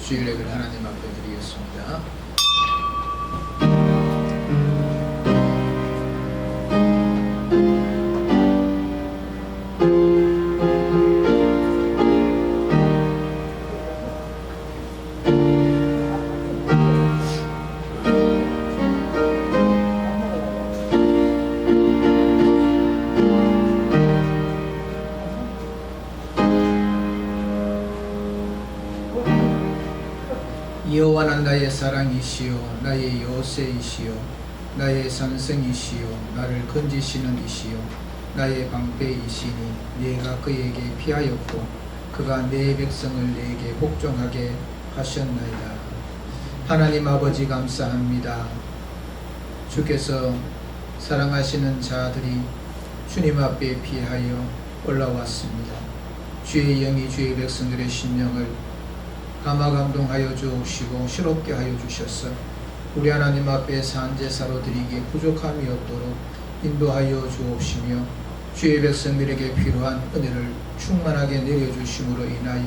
주일 예배를 하나님 앞에 드리겠습니다. 여호와는 나의 사랑이시요 나의 요새이시요 나의 산성이시요 나를 건지시는 이시요 나의 방패이시니 내가 그에게 피하였고 그가 내 백성을 내게 복종하게 하셨나이다. 하나님 아버지 감사합니다. 주께서 사랑하시는 자들이 주님 앞에 피하여 올라왔습니다. 주의 영이 주의 백성들의 심령을 감화감동하여 주시고 새롭게 하여 주셔서 우리 하나님 앞에 산제사로 드리기에 부족함이 없도록 인도하여 주옵시며 주의 백성들에게 필요한 은혜를 충만하게 내려주심으로 인하여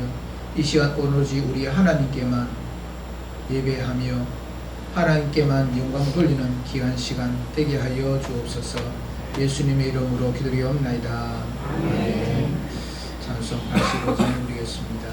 이 시간 오로지 우리 하나님께만 예배하며 하나님께만 영광 돌리는 귀한 시간 되게 하여 주옵소서. 예수님의 이름으로 기도리옵나이다. 아멘. 찬송 85장 드리겠습니다.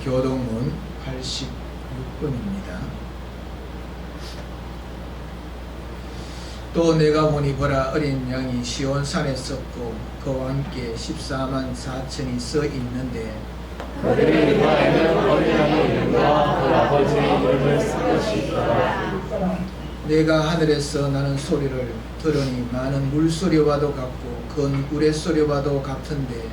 교동문 86번입니다. 또 내가 보니 보라 어린 양이 시온산에 섰고 그와 함께 14만 4천이 서 있는데 그들이 누가에는 어린 양의 이름과 그 아버지의 이름을 쓴 것이 있더라. 내가 하늘에서 나는 소리를 들으니 많은 물소리와도 같고 큰 우레소리와도 같은데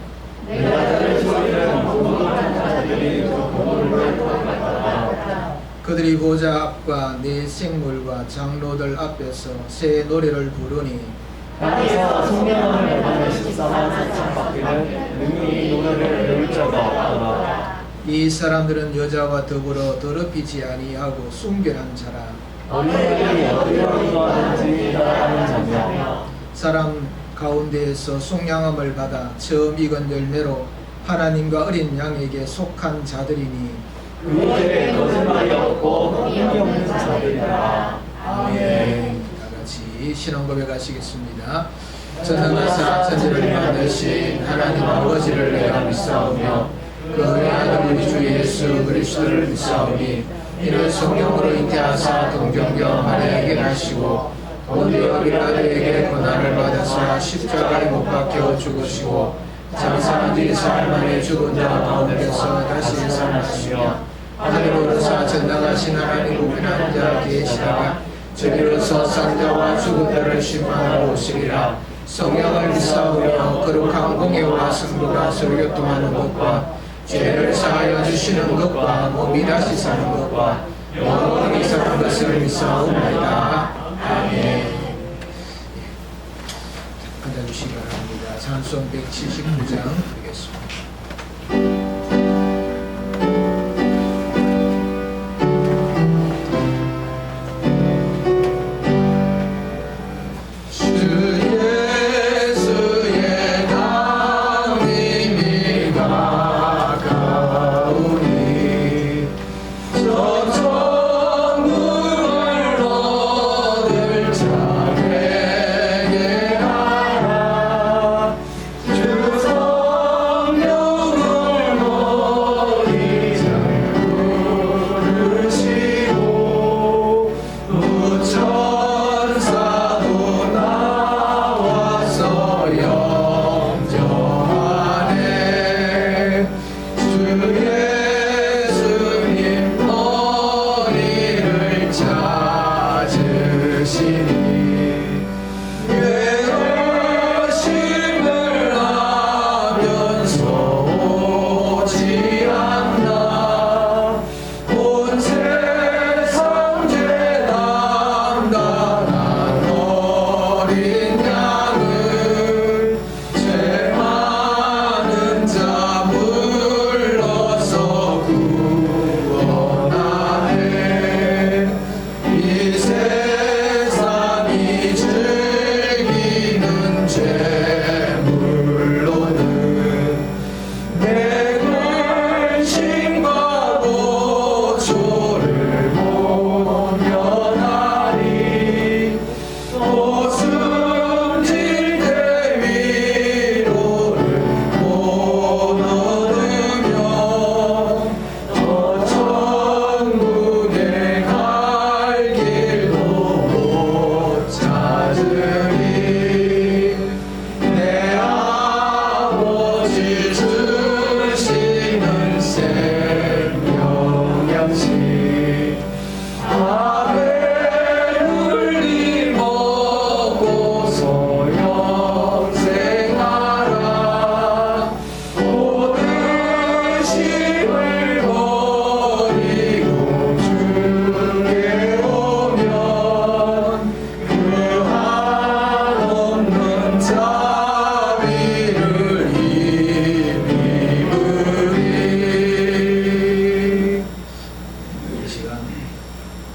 내가 들은 소리는 공급한 자들이 그 공급을 받았다. 그들이 보좌 앞과 네 생물과 장로들 앞에서 새 노래를 부르니 땅에서 생명을 받는 14만 4천 밖에는 능히 노래를 배울 자가 없더라. 이 사람들은 여자와 더불어 더럽히지 아니하고 순결한 자라. 어린아이들이 어디로 가는지 따라가는 자며 사람 가운데에서 속량함을 받아 처음 익은 열매로 하나님과 어린 양에게 속한 자들이니 그들에게 거짓말이 없고 힘이 없는 자들이라. 아멘. 다같이 신앙 고백하시겠습니다. 전능하사 천지를 만드신 하나님 아버지를 내가 믿사오며 그의 아들 우리 주 예수 그리스도를 믿사오니 이는 성령으로 잉태하사 동정녀 마리아에게 나시고 본디오 빌라도에게 고난을 받으사 십자가에 못 박혀 죽으시고 장사한 지 사흘 만에 죽은 자 가운데서 다시 살아나시며 하늘로 오르사 전능하신 하나님 우편한 자 계시다가 저리로서 산자와 죽은 자를 심판하러 오시리라. 성령을 믿사오며 거룩한 공예와 성도가 설교통하는 것과 죄를 사하여 주시는 것과 몸이 다시 사는 것과 영원히 사는 것을 믿사옵나이다. 아멘. 앉아주시기 바랍니다. 찬송 179장 드리겠습니다.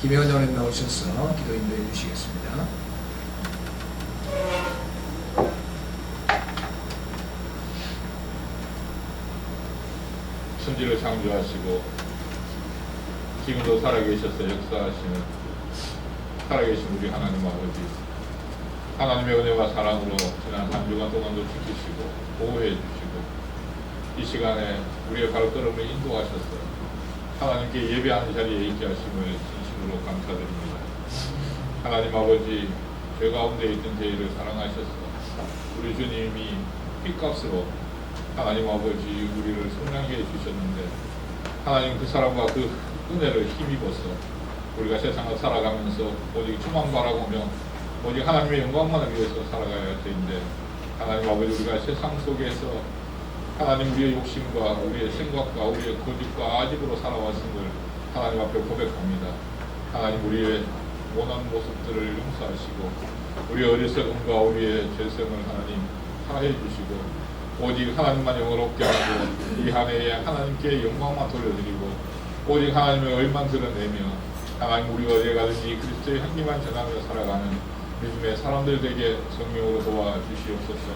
김혜원 나오셔서 기도 인도해 주시겠습니다. 천지를 창조하시고 지금도 살아계셔서 역사하시는 살아계신 우리 하나님 아버지, 하나님의 은혜와 사랑으로 지난 한 주간 동안도 지키시고 보호해 주시고 이 시간에 우리의 발걸음을 인도하셔서 하나님께 예배하는 자리에 있게 하심을 진심으로 감사드립니다. 하나님 아버지, 죄 가운데 있던 저희를 사랑하셔서 우리 주님이 핏값으로 하나님 아버지 우리를 성량해 주셨는데, 하나님 그 사랑과 그 은혜를 힘입어서 우리가 세상을 살아가면서 오직 주만 바라보며 오직 하나님의 영광만을 위해서 살아가야 할 때인데, 하나님 아버지 우리가 세상 속에서 하나님 우리의 욕심과 우리의 생각과 우리의 고집과 아집으로 살아왔음을 하나님 앞에 고백합니다. 하나님 우리의 원한 모습들을 용서하시고 우리의 어리석음과 우리의 죄성을 하나님 사해 주시고 오직 하나님만 영원롭게 하고 이 한 해에 하나님께 영광만 돌려드리고 오직 하나님의 의만 드러내며 하나님 우리가 어디에 가든지 그리스도의 향기만 전하며 살아가는 믿음의 사람들 되게 성령으로 도와주시옵소서.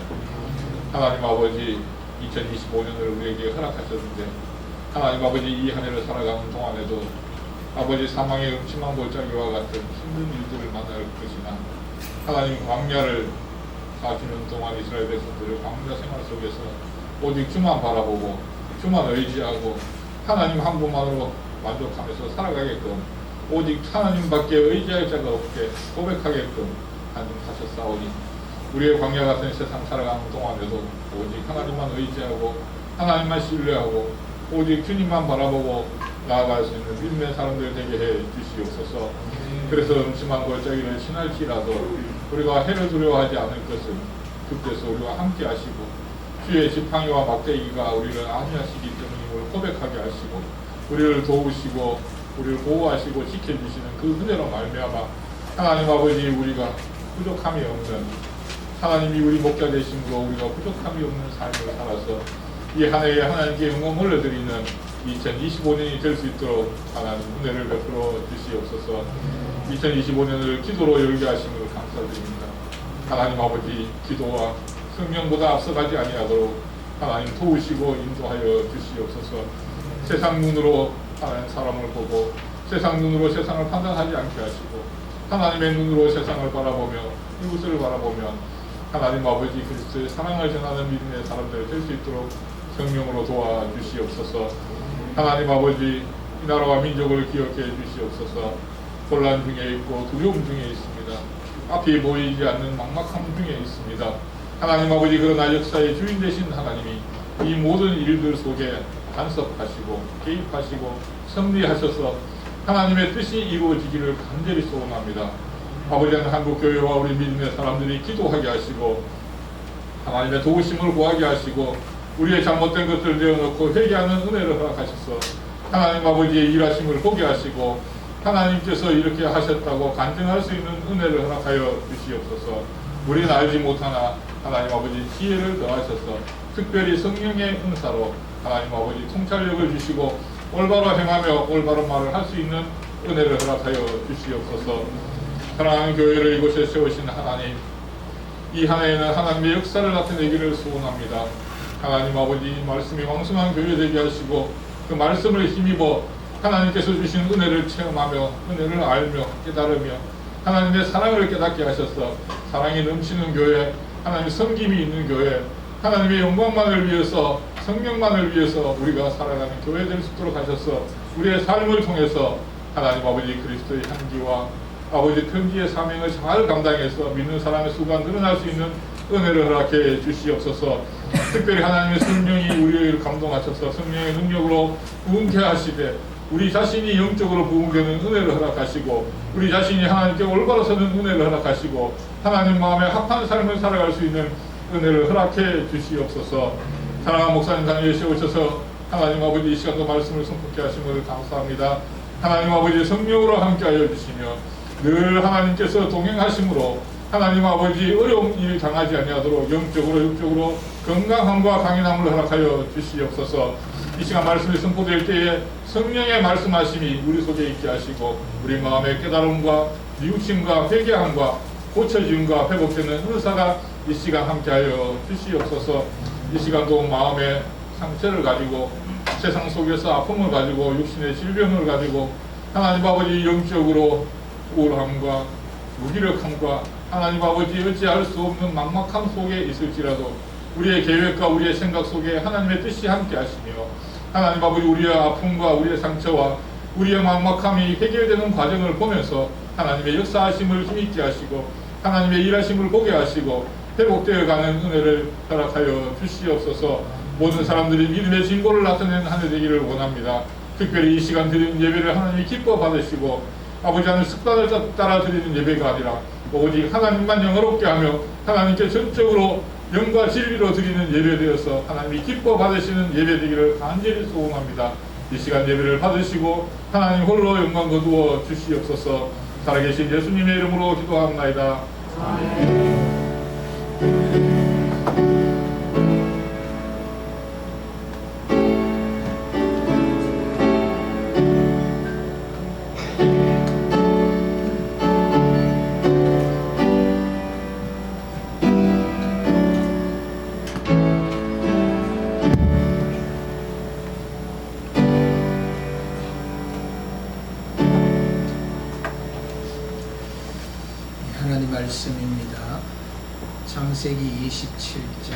하나님 아버지, 2025년을 우리에게 허락하셨는데 하나님 아버지 이 한 해를 살아가는 동안에도 아버지 사망의 음침한 골짜기와 같은 힘든 일들을 만날 것이나 하나님 광야를 40년 동안 이스라엘 백성들을 광야 생활 속에서 오직 주만 바라보고 주만 의지하고 하나님 한 분만으로 만족하면서 살아가게끔, 오직 하나님밖에 의지할 자가 없게 고백하게끔 하셨사오니, 우리의 광야 같은 세상 살아가는 동안에도 오직 하나님만 의지하고 하나님만 신뢰하고 오직 주님만 바라보고 나아갈 수 있는 믿음의 사람들 되게 해 주시옵소서. 그래서 음침한 골짜기를 지날지라도 우리가 해를 두려워하지 않을 것은 주께서 우리와 함께 하시고 주의 지팡이와 막대기가 우리를 안위하시기 때문임을 고백하게 하시고 우리를 도우시고 우리를 보호하시고 지켜주시는 그 은혜로 말미암아 하나님 아버지, 우리가 부족함이 없는, 하나님이 우리 목자 되심으로 우리가 부족함이 없는 삶을 살아서 이 한 해에 하나님께 영광 올려드리는 2025년이 될 수 있도록 하나님 은혜를 베풀어 주시옵소서. 2025년을 기도로 열게 하심을 감사드립니다. 하나님 아버지, 기도와 성령보다 앞서가지 아니하도록 하나님 도우시고 인도하여 주시옵소서. 세상 눈으로 하나님 사람을 보고 세상 눈으로 세상을 판단하지 않게 하시고 하나님의 눈으로 세상을 바라보며 이웃을 바라보며 하나님 아버지 그리스도의 사랑을 전하는 믿음의 사람들 될 수 있도록 성령으로 도와주시옵소서. 하나님 아버지, 이 나라와 민족을 기억해 주시옵소서. 혼란 중에 있고 두려움 중에 있습니다. 앞이 보이지 않는 막막함 중에 있습니다. 하나님 아버지, 그러나 역사의 주인 되신 하나님이 이 모든 일들 속에 간섭하시고 개입하시고 섭리하셔서 하나님의 뜻이 이루어지기를 간절히 소원합니다. 아버지, 한국교회와 우리 믿음의 사람들이 기도하게 하시고 하나님의 도우심을 구하게 하시고 우리의 잘못된 것들을 내어놓고 회개하는 은혜를 허락하셔서 하나님 아버지의 일하심을 보게 하시고 하나님께서 이렇게 하셨다고 간증할 수 있는 은혜를 허락하여 주시옵소서. 우리는 알지 못하나 하나님 아버지 지혜를 더하셔서 특별히 성령의 은사로 하나님 아버지 통찰력을 주시고 올바로 행하며 올바른 말을 할 수 있는 은혜를 허락하여 주시옵소서. 사랑하는 교회를 이곳에 세우신 하나님, 이 한 해에는 하나님의 역사를 나타내기를 소원합니다. 하나님 아버지, 말씀이 왕성한 교회 되게 하시고 그 말씀을 힘입어 하나님께서 주신 은혜를 체험하며 은혜를 알며 깨달으며 하나님의 사랑을 깨닫게 하셔서 사랑이 넘치는 교회, 하나님의 섬김이 있는 교회, 하나님의 영광만을 위해서 성령만을 위해서 우리가 살아가는 교회 될 수 있도록 하셔서 우리의 삶을 통해서 하나님 아버지 그리스도의 향기와 아버지 편지의 사명을 잘 감당해서 믿는 사람의 수가 늘어날 수 있는 은혜를 허락해 주시옵소서. 특별히 하나님의 성령이 우리를 감동하셔서 성령의 능력으로 부흥케 하시되 우리 자신이 영적으로 부흥되는 은혜를 허락하시고 우리 자신이 하나님께 올바로 서는 은혜를 허락하시고 하나님 마음에 합한 삶을 살아갈 수 있는 은혜를 허락해 주시옵소서. 사랑하는 목사님 자녀에 세우셔서 하나님 아버지 이 시간도 말씀을 선포케 하심을 감사합니다. 하나님 아버지 성령으로 함께하여 주시며 늘 하나님께서 동행하심으로 하나님 아버지 어려운 일 당하지 아니하도록 영적으로 육적으로 건강함과 강인함을 허락하여 주시옵소서. 이 시간 말씀이 선포될 때에 성령의 말씀하심이 우리 속에 있게 하시고 우리 마음의 깨달음과 뉘우침과 회개함과 고쳐짐과 회복되는 은사가 이 시간 함께하여 주시옵소서. 이 시간도 마음의 상처를 가지고 세상 속에서 아픔을 가지고 육신의 질병을 가지고 하나님 아버지 영적으로 우울함과 무기력함과 하나님 아버지 어찌할 수 없는 막막함 속에 있을지라도 우리의 계획과 우리의 생각 속에 하나님의 뜻이 함께 하시며 하나님 아버지 우리의 아픔과 우리의 상처와 우리의 막막함이 해결되는 과정을 보면서 하나님의 역사하심을 힘있게 하시고 하나님의 일하심을 보게 하시고 회복되어 가는 은혜를 허락하여 주시옵소서. 모든 사람들이 믿음의 진보를 나타내는 한 해 되기를 원합니다. 특별히 이 시간 드리는 예배를 하나님이 기뻐 받으시고 아버지 하나님 습관을 따라 드리는 예배가 아니라 오직 하나님만 영어롭게 하며 하나님께 전적으로 영과 진리로 드리는 예배 되어서 하나님이 기뻐 받으시는 예배 되기를 간절히 소원합니다. 이 시간 예배를 받으시고 하나님 홀로 영광 거두어 주시옵소서. 살아계신 예수님의 이름으로 기도합나이다. 아멘. 하나님 말씀입니다. 창세기 27장입니다.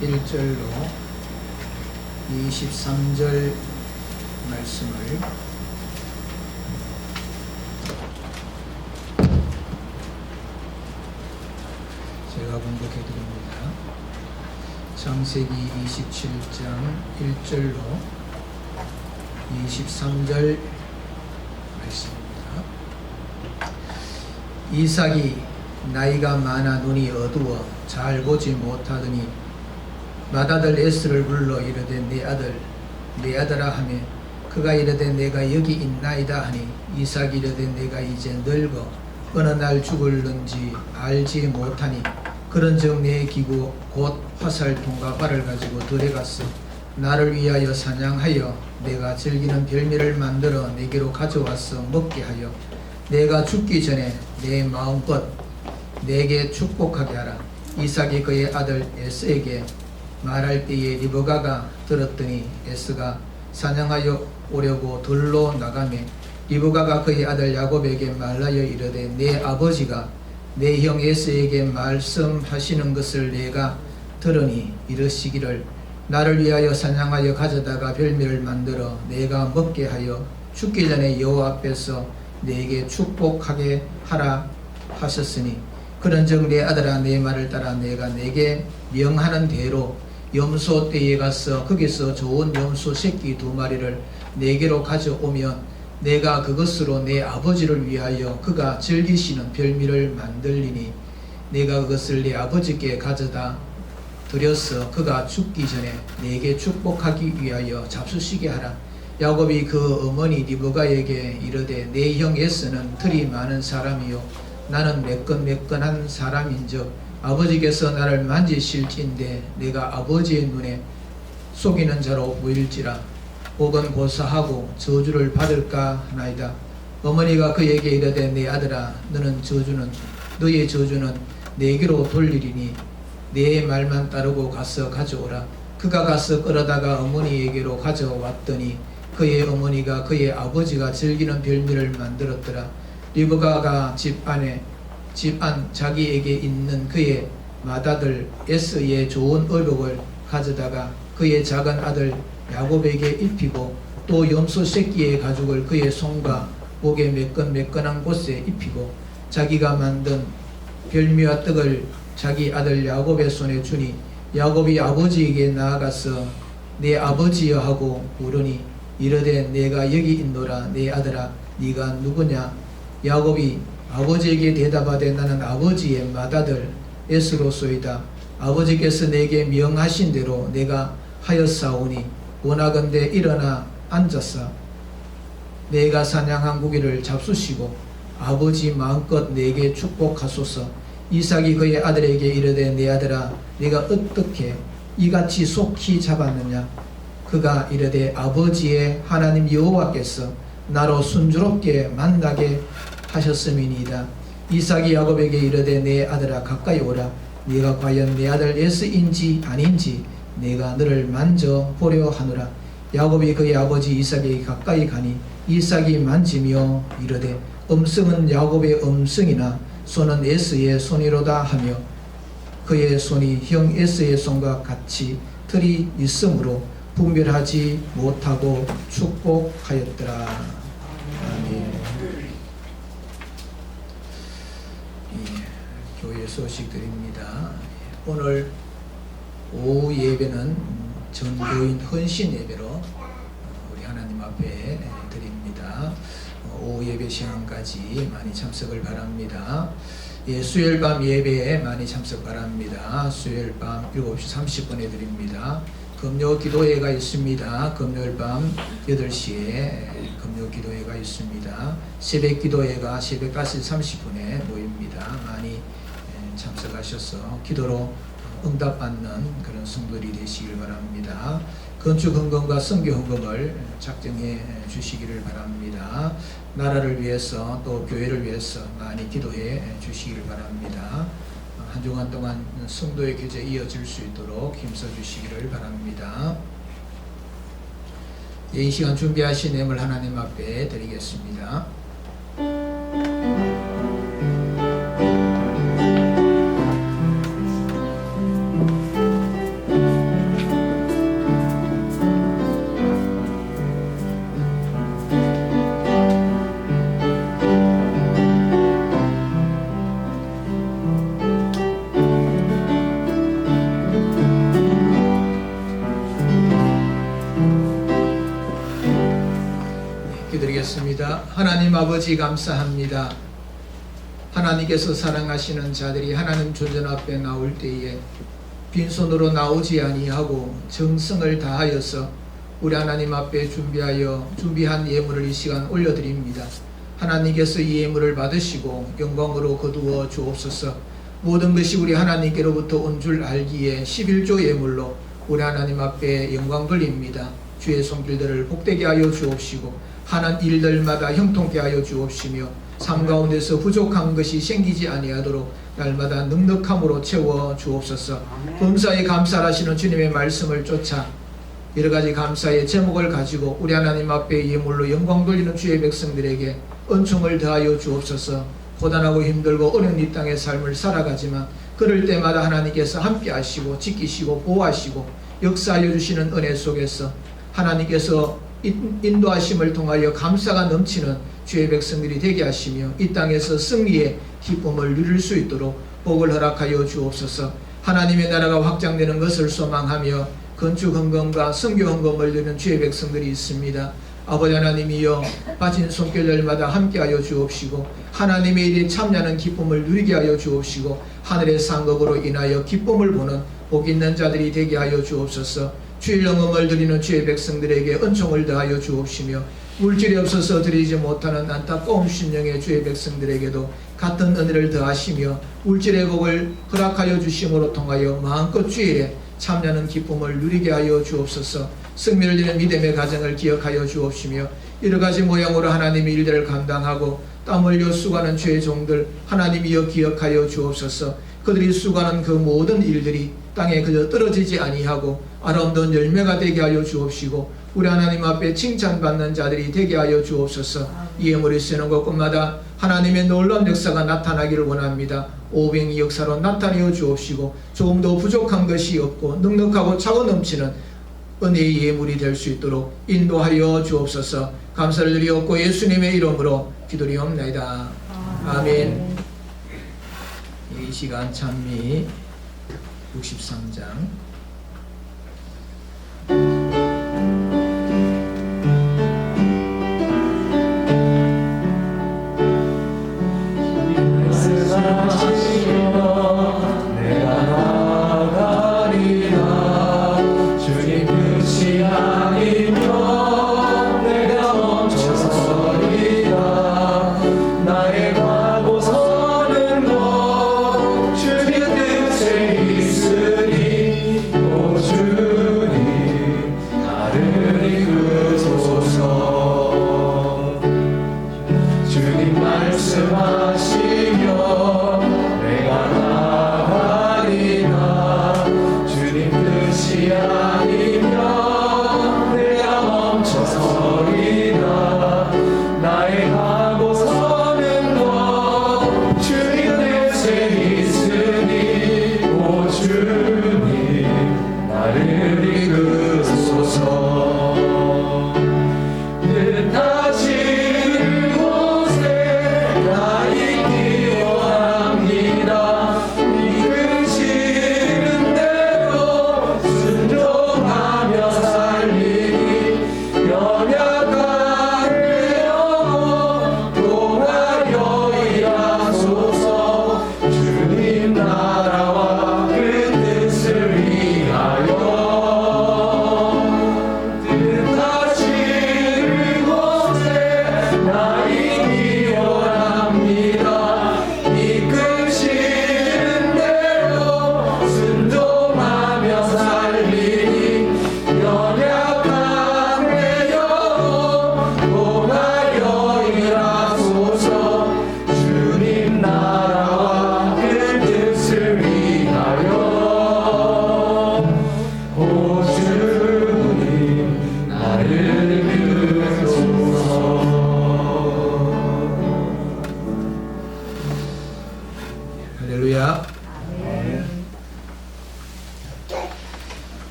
1절로 23절 말씀을 제가 공독해 드립니다. 창세기 27장 1절로 23절 말씀입니다. 이삭이 나이가 많아 눈이 어두워 잘 보지 못하더니 맏아들 에스를 불러 이르되 내 아들아 하며 그가 이르되 내가 여기 있나이다 하니 이삭이 이르되 내가 이제 늙어 어느 날 죽을는지 알지 못하니 그런즉 내 기구 곧 화살통과 발을 가지고 들에 갔어 나를 위하여 사냥하여 내가 즐기는 별미를 만들어 내게로 가져와서 먹게 하여 내가 죽기 전에 내 마음껏 내게 축복하게 하라. 이삭이 그의 아들 에스에게 말할 때에 리브가가 들었더니 에스가 사냥하여 오려고 들로 나가매 리브가가 그의 아들 야곱에게 말하여 이르되 내 아버지가 내 형 에스에게 말씀하시는 것을 내가 들으니 이르시기를 나를 위하여 사냥하여 가져다가 별미를 만들어 내가 먹게 하여 죽기 전에 여호와 앞에서 내게 축복하게 하라 하셨으니 그런즉 내 아들아 내 말을 따라 내가 내게 명하는 대로 염소 떼에 가서 거기서 좋은 염소 새끼 2마리를 내게로 가져오면 내가 그것으로 내 아버지를 위하여 그가 즐기시는 별미를 만들리니 내가 그것을 내 아버지께 가져다 드려서 그가 죽기 전에 내게 축복하기 위하여 잡수시게 하라. 야곱이 그 어머니 리브가에게 이르되 내 형 에스는 털이 많은 사람이요 나는 매끈매끈한 사람인즉 아버지께서 나를 만지실진데 내가 아버지의 눈에 속이는 자로 보일지라 혹은 고사하고 저주를 받을까 하나이다. 어머니가 그에게 이르되 내 아들아 너의 저주는 내게로 돌리리니 내 말만 따르고 가서 가져오라. 그가 가서 끌어다가 어머니에게로 가져왔더니 그의 어머니가 그의 아버지가 즐기는 별미를 만들었더라. 리브가가 집 안 자기에게 있는 그의 맏아들 에스의 좋은 의복을 가져다가 그의 작은 아들 야곱에게 입히고 또 염소 새끼의 가죽을 그의 손과 목에 매끈매끈한 곳에 입히고 자기가 만든 별미와 떡을 자기 아들 야곱의 손에 주니 야곱이 아버지에게 나아가서 내 아버지여 하고 부르니 이르되 내가 여기 있노라. 내 아들아 네가 누구냐? 야곱이 아버지에게 대답하되 나는 아버지의 맏아들 에스로소이다. 아버지께서 내게 명하신 대로 내가 하였사오니 원하건대 일어나 앉았사 내가 사냥한 고기를 잡수시고 아버지 마음껏 내게 축복하소서. 이삭이 그의 아들에게 이르되 내 아들아 네가 어떻게 이같이 속히 잡았느냐? 그가 이르되 아버지의 하나님 여호와께서 나로 순조롭게 만나게 하셨음이니이다. 이삭이 야곱에게 이르되 내 아들아 가까이 오라. 네가 과연 내 아들 에스인지 아닌지 내가 너를 만져보려 하노라. 야곱이 그의 아버지 이삭에게 가까이 가니 이삭이 만지며 이르되 음성은 야곱의 음성이나 손은 에스의 손이로다 하며 그의 손이 형 에스의 손과 같이 털이 있으므로 분별하지 못하고 축복하였더라. 아멘. 교회 소식드립니다. 오늘 오후 예배는 전교인 헌신 예배로 우리 하나님 앞에 드립니다. 오후 예배 시간까지 많이 참석을 바랍니다. 수요일 밤 예배에 많이 참석 바랍니다. 수요일 밤 7시 30분에 드립니다. 금요 기도회가 있습니다. 금요일 밤 8시에 금요 기도회가 있습니다. 새벽 기도회가 새벽 5시 30분에 모입니다. 많이 참석하셔서 기도로 응답받는 그런 성도들이 되시길 바랍니다. 건축 헌금과 선교 헌금을 작정해 주시기를 바랍니다. 나라를 위해서 또 교회를 위해서 많이 기도해 주시기를 바랍니다. 한 주간 동안 성도의 교제 이어질 수 있도록 힘써 주시기를 바랍니다. 이 시간 준비하신 예물 하나님 앞에 드리겠습니다. 하나님 아버지 감사합니다. 하나님께서 사랑하시는 자들이 하나님 존전 앞에 나올 때에 빈손으로 나오지 아니하고 정성을 다하여서 우리 하나님 앞에 준비한 예물을 이 시간 올려드립니다. 하나님께서 이 예물을 받으시고 영광으로 거두어 주옵소서. 모든 것이 우리 하나님께로부터 온 줄 알기에 11조 예물로 우리 하나님 앞에 영광 돌립니다. 주의 손길들을 복되게 하여 주옵시고 하는 일들마다 형통케 하여 주옵시며 삶 가운데서 부족한 것이 생기지 아니하도록 날마다 넉넉함으로 채워 주옵소서. 범사에 감사하시는 주님의 말씀을 쫓아 여러가지 감사의 제목을 가지고 우리 하나님 앞에 예물로 영광 돌리는 주의 백성들에게 은총을 더하여 주옵소서. 고단하고 힘들고 어려운 이 땅의 삶을 살아가지만 그럴 때마다 하나님께서 함께 하시고 지키시고 보호하시고 역사하여 주시는 은혜 속에서 하나님께서 인도하심을 통하여 감사가 넘치는 주의 백성들이 되게 하시며 이 땅에서 승리의 기쁨을 누릴 수 있도록 복을 허락하여 주옵소서. 하나님의 나라가 확장되는 것을 소망하며 건축 헌금과 선교 헌금을 드리는 주의 백성들이 있습니다. 아버지 하나님이여 빠진 손길들마다 함께하여 주옵시고 하나님의 일에 참여하는 기쁨을 누리게 하여 주옵시고 하늘의 상급으로 인하여 기쁨을 보는 복 있는 자들이 되게 하여 주옵소서. 주일 헌금을 드리는 주의 백성들에게 은총을 더하여 주옵시며 물질이 없어서 드리지 못하는 안타까운 심령의 주의 백성들에게도 같은 은혜를 더하시며 물질의 복을 허락하여 주심으로 통하여 마음껏 주일에 참여하는 기쁨을 누리게 하여 주옵소서. 승리를 이루는 믿음의 가정을 기억하여 주옵시며 여러가지 모양으로 하나님의 일들을 감당하고 땀 흘려 수고하는 주의 종들 하나님이여 기억하여 주옵소서. 그들이 수고하는 그 모든 일들이 땅에 그저 떨어지지 아니하고 아름다운 열매가 되게 하여 주옵시고 우리 하나님 앞에 칭찬받는 자들이 되게 하여 주옵소서. 이 예물이 쓰는 곳곳마다 하나님의 놀라운 역사가 나타나기를 원합니다. 오병이 역사로 나타내어 주옵시고 조금 더 부족한 것이 없고 넉넉하고 차고 넘치는 은혜의 예물이 될 수 있도록 인도하여 주옵소서. 감사를 드리옵고 예수님의 이름으로 기도리옵나이다. 아멘. 이 시간 찬미 63장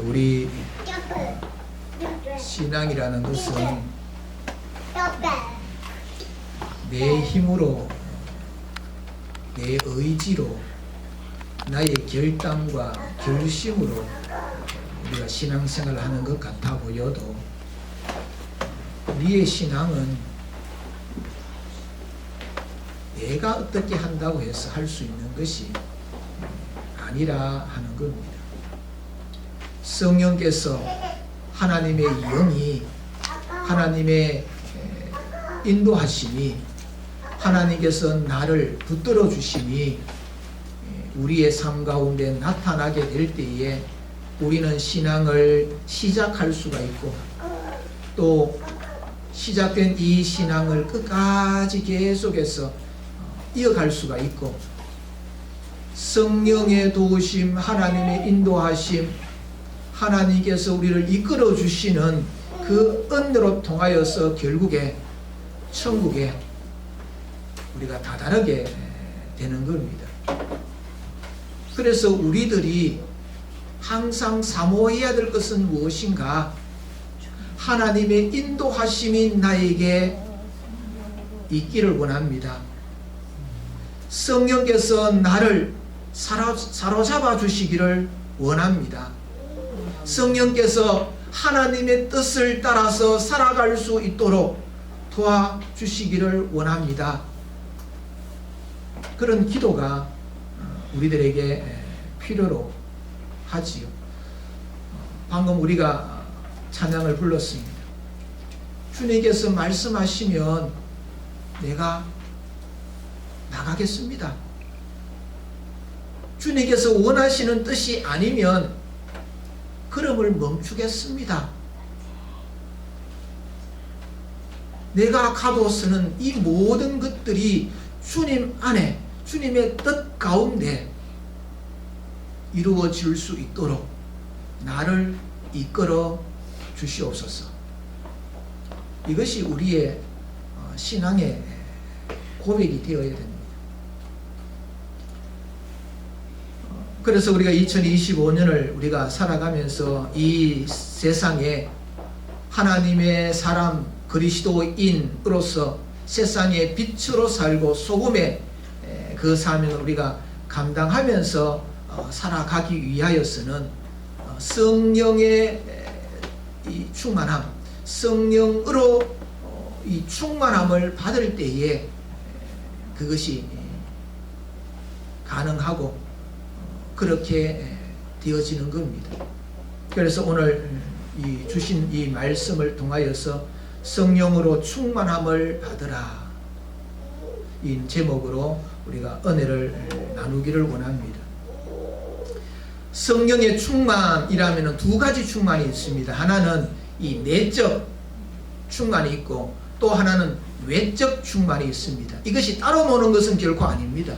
우리 신앙이라는 것은 내 힘으로, 내 의지로, 나의 결단과 결심으로 우리가 신앙생활을 하는 것 같아 보여도 우리의 신앙은 내가 어떻게 한다고 해서 할 수 있는 것이 아니라 하는 겁니다. 성령께서 하나님의 영이, 하나님의 인도하심이, 하나님께서 나를 붙들어 주심이 우리의 삶 가운데 나타나게 될 때에 우리는 신앙을 시작할 수가 있고, 또 시작된 이 신앙을 끝까지 계속해서 이어갈 수가 있고, 성령의 도우심, 하나님의 인도하심, 하나님께서 우리를 이끌어 주시는 그 은혜로 통하여서 결국에 천국에 우리가 다다르게 되는 겁니다. 그래서 우리들이 항상 사모해야 될 것은 무엇인가? 하나님의 인도하심이 나에게 있기를 원합니다. 성령께서 나를 사로잡아 주시기를 원합니다. 성령께서 하나님의 뜻을 따라서 살아갈 수 있도록 도와주시기를 원합니다. 그런 기도가 우리들에게 필요로 하지요. 방금 우리가 찬양을 불렀습니다. 주님께서 말씀하시면 내가 나가겠습니다. 주님께서 원하시는 뜻이 아니면 걸음을 멈추겠습니다. 내가 가고서는 이 모든 것들이 주님 안에, 주님의 뜻 가운데 이루어질 수 있도록 나를 이끌어 주시옵소서. 이것이 우리의 신앙의 고백이 되어야 됩니다. 그래서 우리가 2025년을 우리가 살아가면서 이 세상에 하나님의 사람 그리스도인으로서 세상의 빛으로 살고 소금의 그 사명을 우리가 감당하면서 살아가기 위하여서는 성령의 이 충만함, 성령으로 이 충만함을 받을 때에 그것이 가능하고 그렇게 되어지는 겁니다. 그래서 오늘 주신 이 말씀을 통하여서 성령으로 충만함을 받으라, 이 제목으로 우리가 은혜를 나누기를 원합니다. 성령의 충만이라면 두 가지 충만이 있습니다. 하나는 이 내적 충만이 있고 또 하나는 외적 충만이 있습니다. 이것이 따로 노는 것은 결코 아닙니다.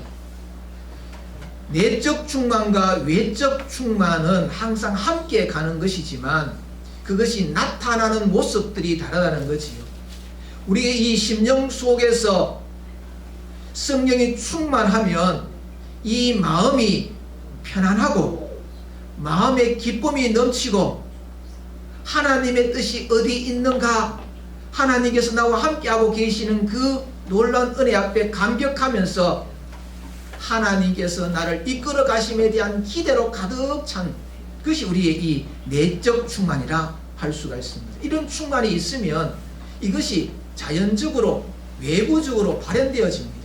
내적 충만과 외적 충만은 항상 함께 가는 것이지만 그것이 나타나는 모습들이 다르다는 거지요. 우리의 이 심령 속에서 성령이 충만하면 이 마음이 편안하고 마음의 기쁨이 넘치고 하나님의 뜻이 어디 있는가, 하나님께서 나와 함께하고 계시는 그 놀라운 은혜 앞에 감격하면서 하나님께서 나를 이끌어 가심에 대한 기대로 가득 찬 그것이 우리의 이 내적 충만이라 할 수가 있습니다. 이런 충만이 있으면 이것이 자연적으로 외부적으로 발현되어집니다.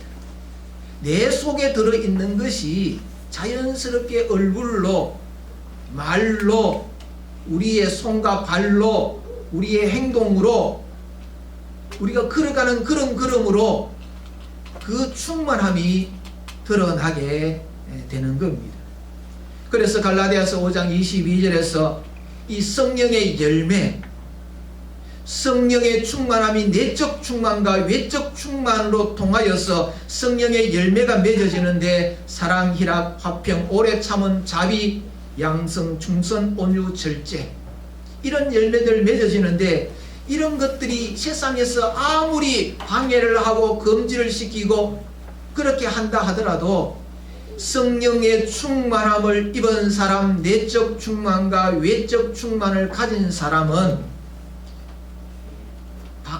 내 속에 들어있는 것이 자연스럽게 얼굴로, 말로, 우리의 손과 발로, 우리의 행동으로 우리가 걸어가는 그런 걸음으로 그 충만함이 드러나게 되는 겁니다. 그래서 갈라디아서 5장 22절에서 이 성령의 열매, 성령의 충만함이 내적 충만과 외적 충만으로 통하여서 성령의 열매가 맺어지는데 사랑, 희락, 화평, 오래 참은, 자비, 양성, 충성, 온유, 절제, 이런 열매들 맺어지는데 이런 것들이 세상에서 아무리 방해를 하고 금지를 시키고 그렇게 한다 하더라도 성령의 충만함을 입은 사람, 내적 충만과 외적 충만을 가진 사람은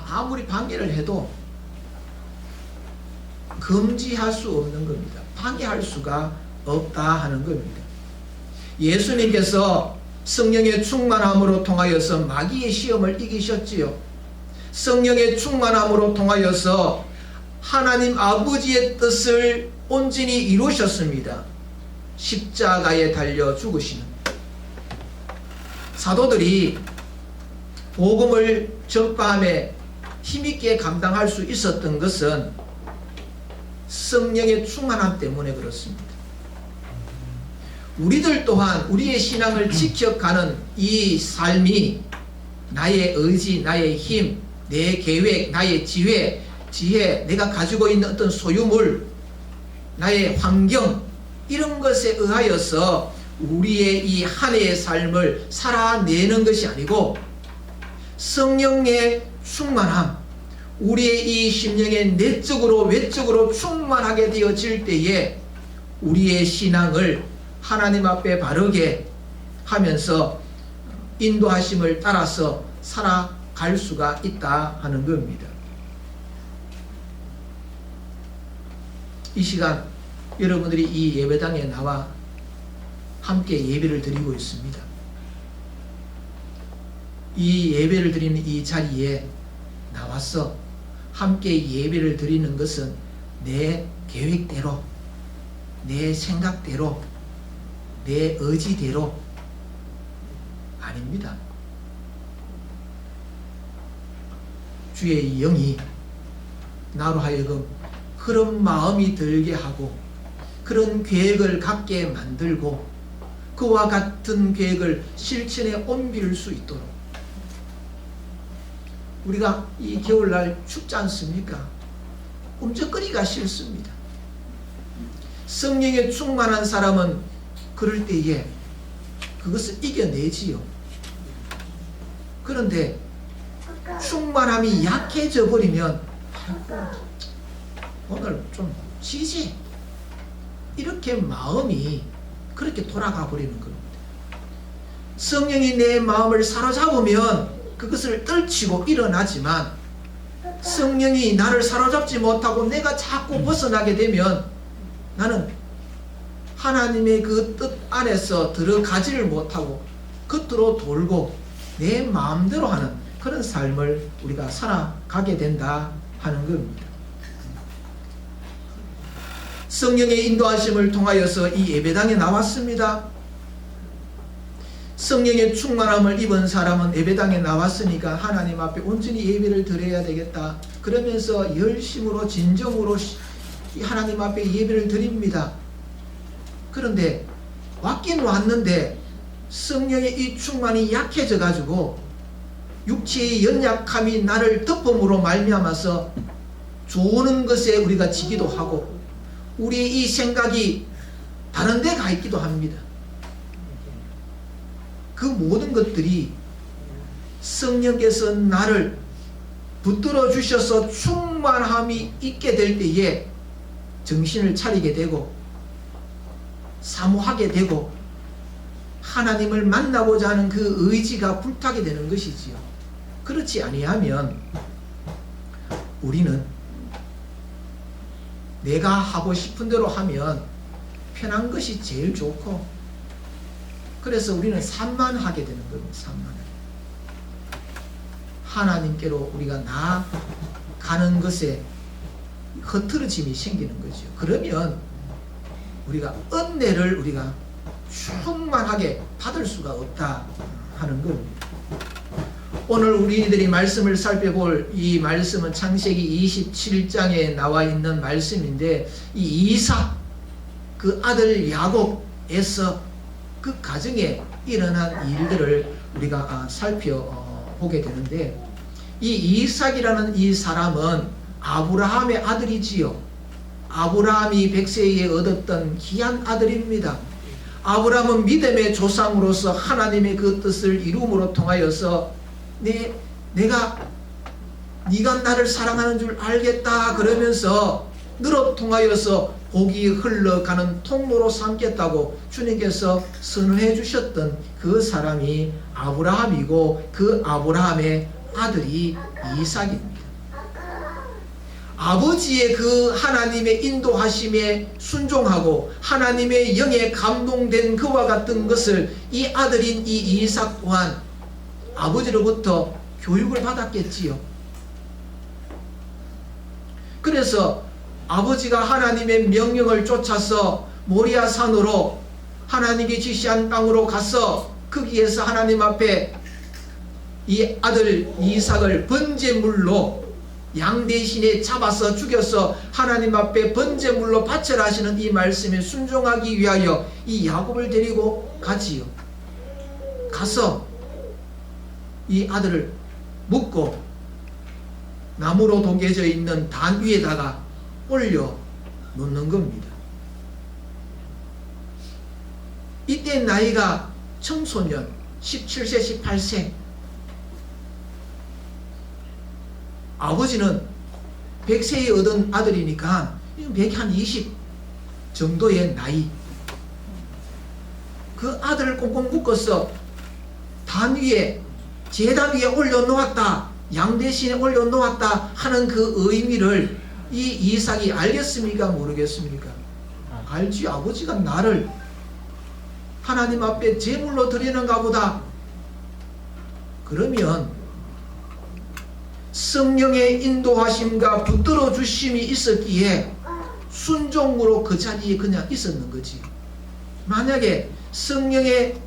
아무리 방해를 해도 금지할 수 없는 겁니다. 방해할 수가 없다 하는 겁니다. 예수님께서 성령의 충만함으로 통하여서 마귀의 시험을 이기셨지요. 성령의 충만함으로 통하여서 하나님 아버지의 뜻을 온전히 이루셨습니다. 십자가에 달려 죽으시는 사도들이 복음을 전파함에 힘있게 감당할 수 있었던 것은 성령의 충만함 때문에 그렇습니다. 우리들 또한 우리의 신앙을 지켜가는 이 삶이 나의 의지, 나의 힘, 내 계획, 나의 지혜, 내가 가지고 있는 어떤 소유물, 나의 환경, 이런 것에 의하여서 우리의 이 한 해의 삶을 살아내는 것이 아니고 성령의 충만함, 우리의 이 심령의 내적으로 외적으로 충만하게 되어질 때에 우리의 신앙을 하나님 앞에 바르게 하면서 인도하심을 따라서 살아갈 수가 있다 하는 겁니다. 이 시간 여러분들이 이 예배당에 나와 함께 예배를 드리고 있습니다. 이 예배를 드리는 이 자리에 나와서 함께 예배를 드리는 것은 내 계획대로, 내 생각대로, 내 의지대로 아닙니다. 주의 영이 나로 하여금 그런 마음이 들게 하고 그런 계획을 갖게 만들고 그와 같은 계획을 실천에 옮길 수 있도록. 우리가 이 겨울날 춥지 않습니까? 움직거리기가 싫습니다. 성령에 충만한 사람은 그럴 때에 그것을 이겨내지요. 그런데 충만함이 약해져 버리면 오늘 좀 쉬지, 이렇게 마음이 그렇게 돌아가 버리는 겁니다. 성령이 내 마음을 사로잡으면 그것을 떨치고 일어나지만 성령이 나를 사로잡지 못하고 내가 자꾸 벗어나게 되면 나는 하나님의 그 뜻 안에서 들어가지를 못하고 겉으로 돌고 내 마음대로 하는 그런 삶을 우리가 살아가게 된다 하는 겁니다. 성령의 인도하심을 통하여서 이 예배당에 나왔습니다. 성령의 충만함을 입은 사람은 예배당에 나왔으니까 하나님 앞에 온전히 예배를 드려야 되겠다. 그러면서 열심으로 진정으로 하나님 앞에 예배를 드립니다. 그런데 왔긴 왔는데 성령의 이 충만이 약해져 가지고 육체의 연약함이 나를 덮음으로 말미암아서 좋은 것에 우리가 지기도 하고 우리의 이 생각이 다른 데 가 있기도 합니다. 그 모든 것들이 성령께서 나를 붙들어 주셔서 충만함이 있게 될 때에 정신을 차리게 되고 사모하게 되고 하나님을 만나고자 하는 그 의지가 불타게 되는 것이지요. 그렇지 아니하면 우리는 내가 하고 싶은 대로 하면 편한 것이 제일 좋고, 그래서 우리는 산만하게 되는 겁니다. 산만하게. 하나님께로 우리가 나아가는 것에 흐트러짐이 생기는 거죠. 그러면 우리가 은혜를 우리가 충만하게 받을 수가 없다 하는 겁니다. 오늘 우리들이 말씀을 살펴볼 이 말씀은 창세기 27장에 나와 있는 말씀인데, 이 이삭 그 아들 야곱에서 그 가정에 일어난 일들을 우리가 살펴보게 되는데, 이 이삭이라는 이 사람은 아브라함의 아들이지요. 아브라함이 백세에 얻었던 귀한 아들입니다. 아브라함은 믿음의 조상으로서 하나님의 그 뜻을 이룸으로 통하여서 네가 나를 사랑하는 줄 알겠다 그러면서 너로 통하여서 복이 흘러가는 통로로 삼겠다고 주님께서 선언해 주셨던 그 사람이 아브라함이고, 그 아브라함의 아들이 이삭입니다. 아버지의 그 하나님의 인도하심에 순종하고 하나님의 영에 감동된 그와 같은 것을 이 아들인 이 이삭 또한 아버지로부터 교육을 받았겠지요. 그래서 아버지가 하나님의 명령을 쫓아서 모리아 산으로 하나님이 지시한 땅으로 가서 거기에서 하나님 앞에 이 아들 이삭을 번제물로 양 대신에 잡아서 죽여서 하나님 앞에 번제물로 바쳐라 하시는 이 말씀에 순종하기 위하여 이 야곱을 데리고 가지요. 가서 이 아들을 묶고 나무로 독여져 있는 단 위에다가 올려 놓는 겁니다. 이때 나이가 청소년 17세 18세. 아버지는 100세에 얻은 아들이니까 120 정도의 나이. 그 아들을 꽁꽁 묶어서 단 위에 제단 위에 올려놓았다, 양 대신에 올려놓았다 하는 그 의미를 이 이삭이 알겠습니까? 모르겠습니까? 알지. 아버지가 나를 하나님 앞에 제물로 드리는가 보다. 그러면 성령의 인도하심과 붙들어 주심이 있었기에 순종으로 그 자리에 그냥 있었는 거지. 만약에 성령의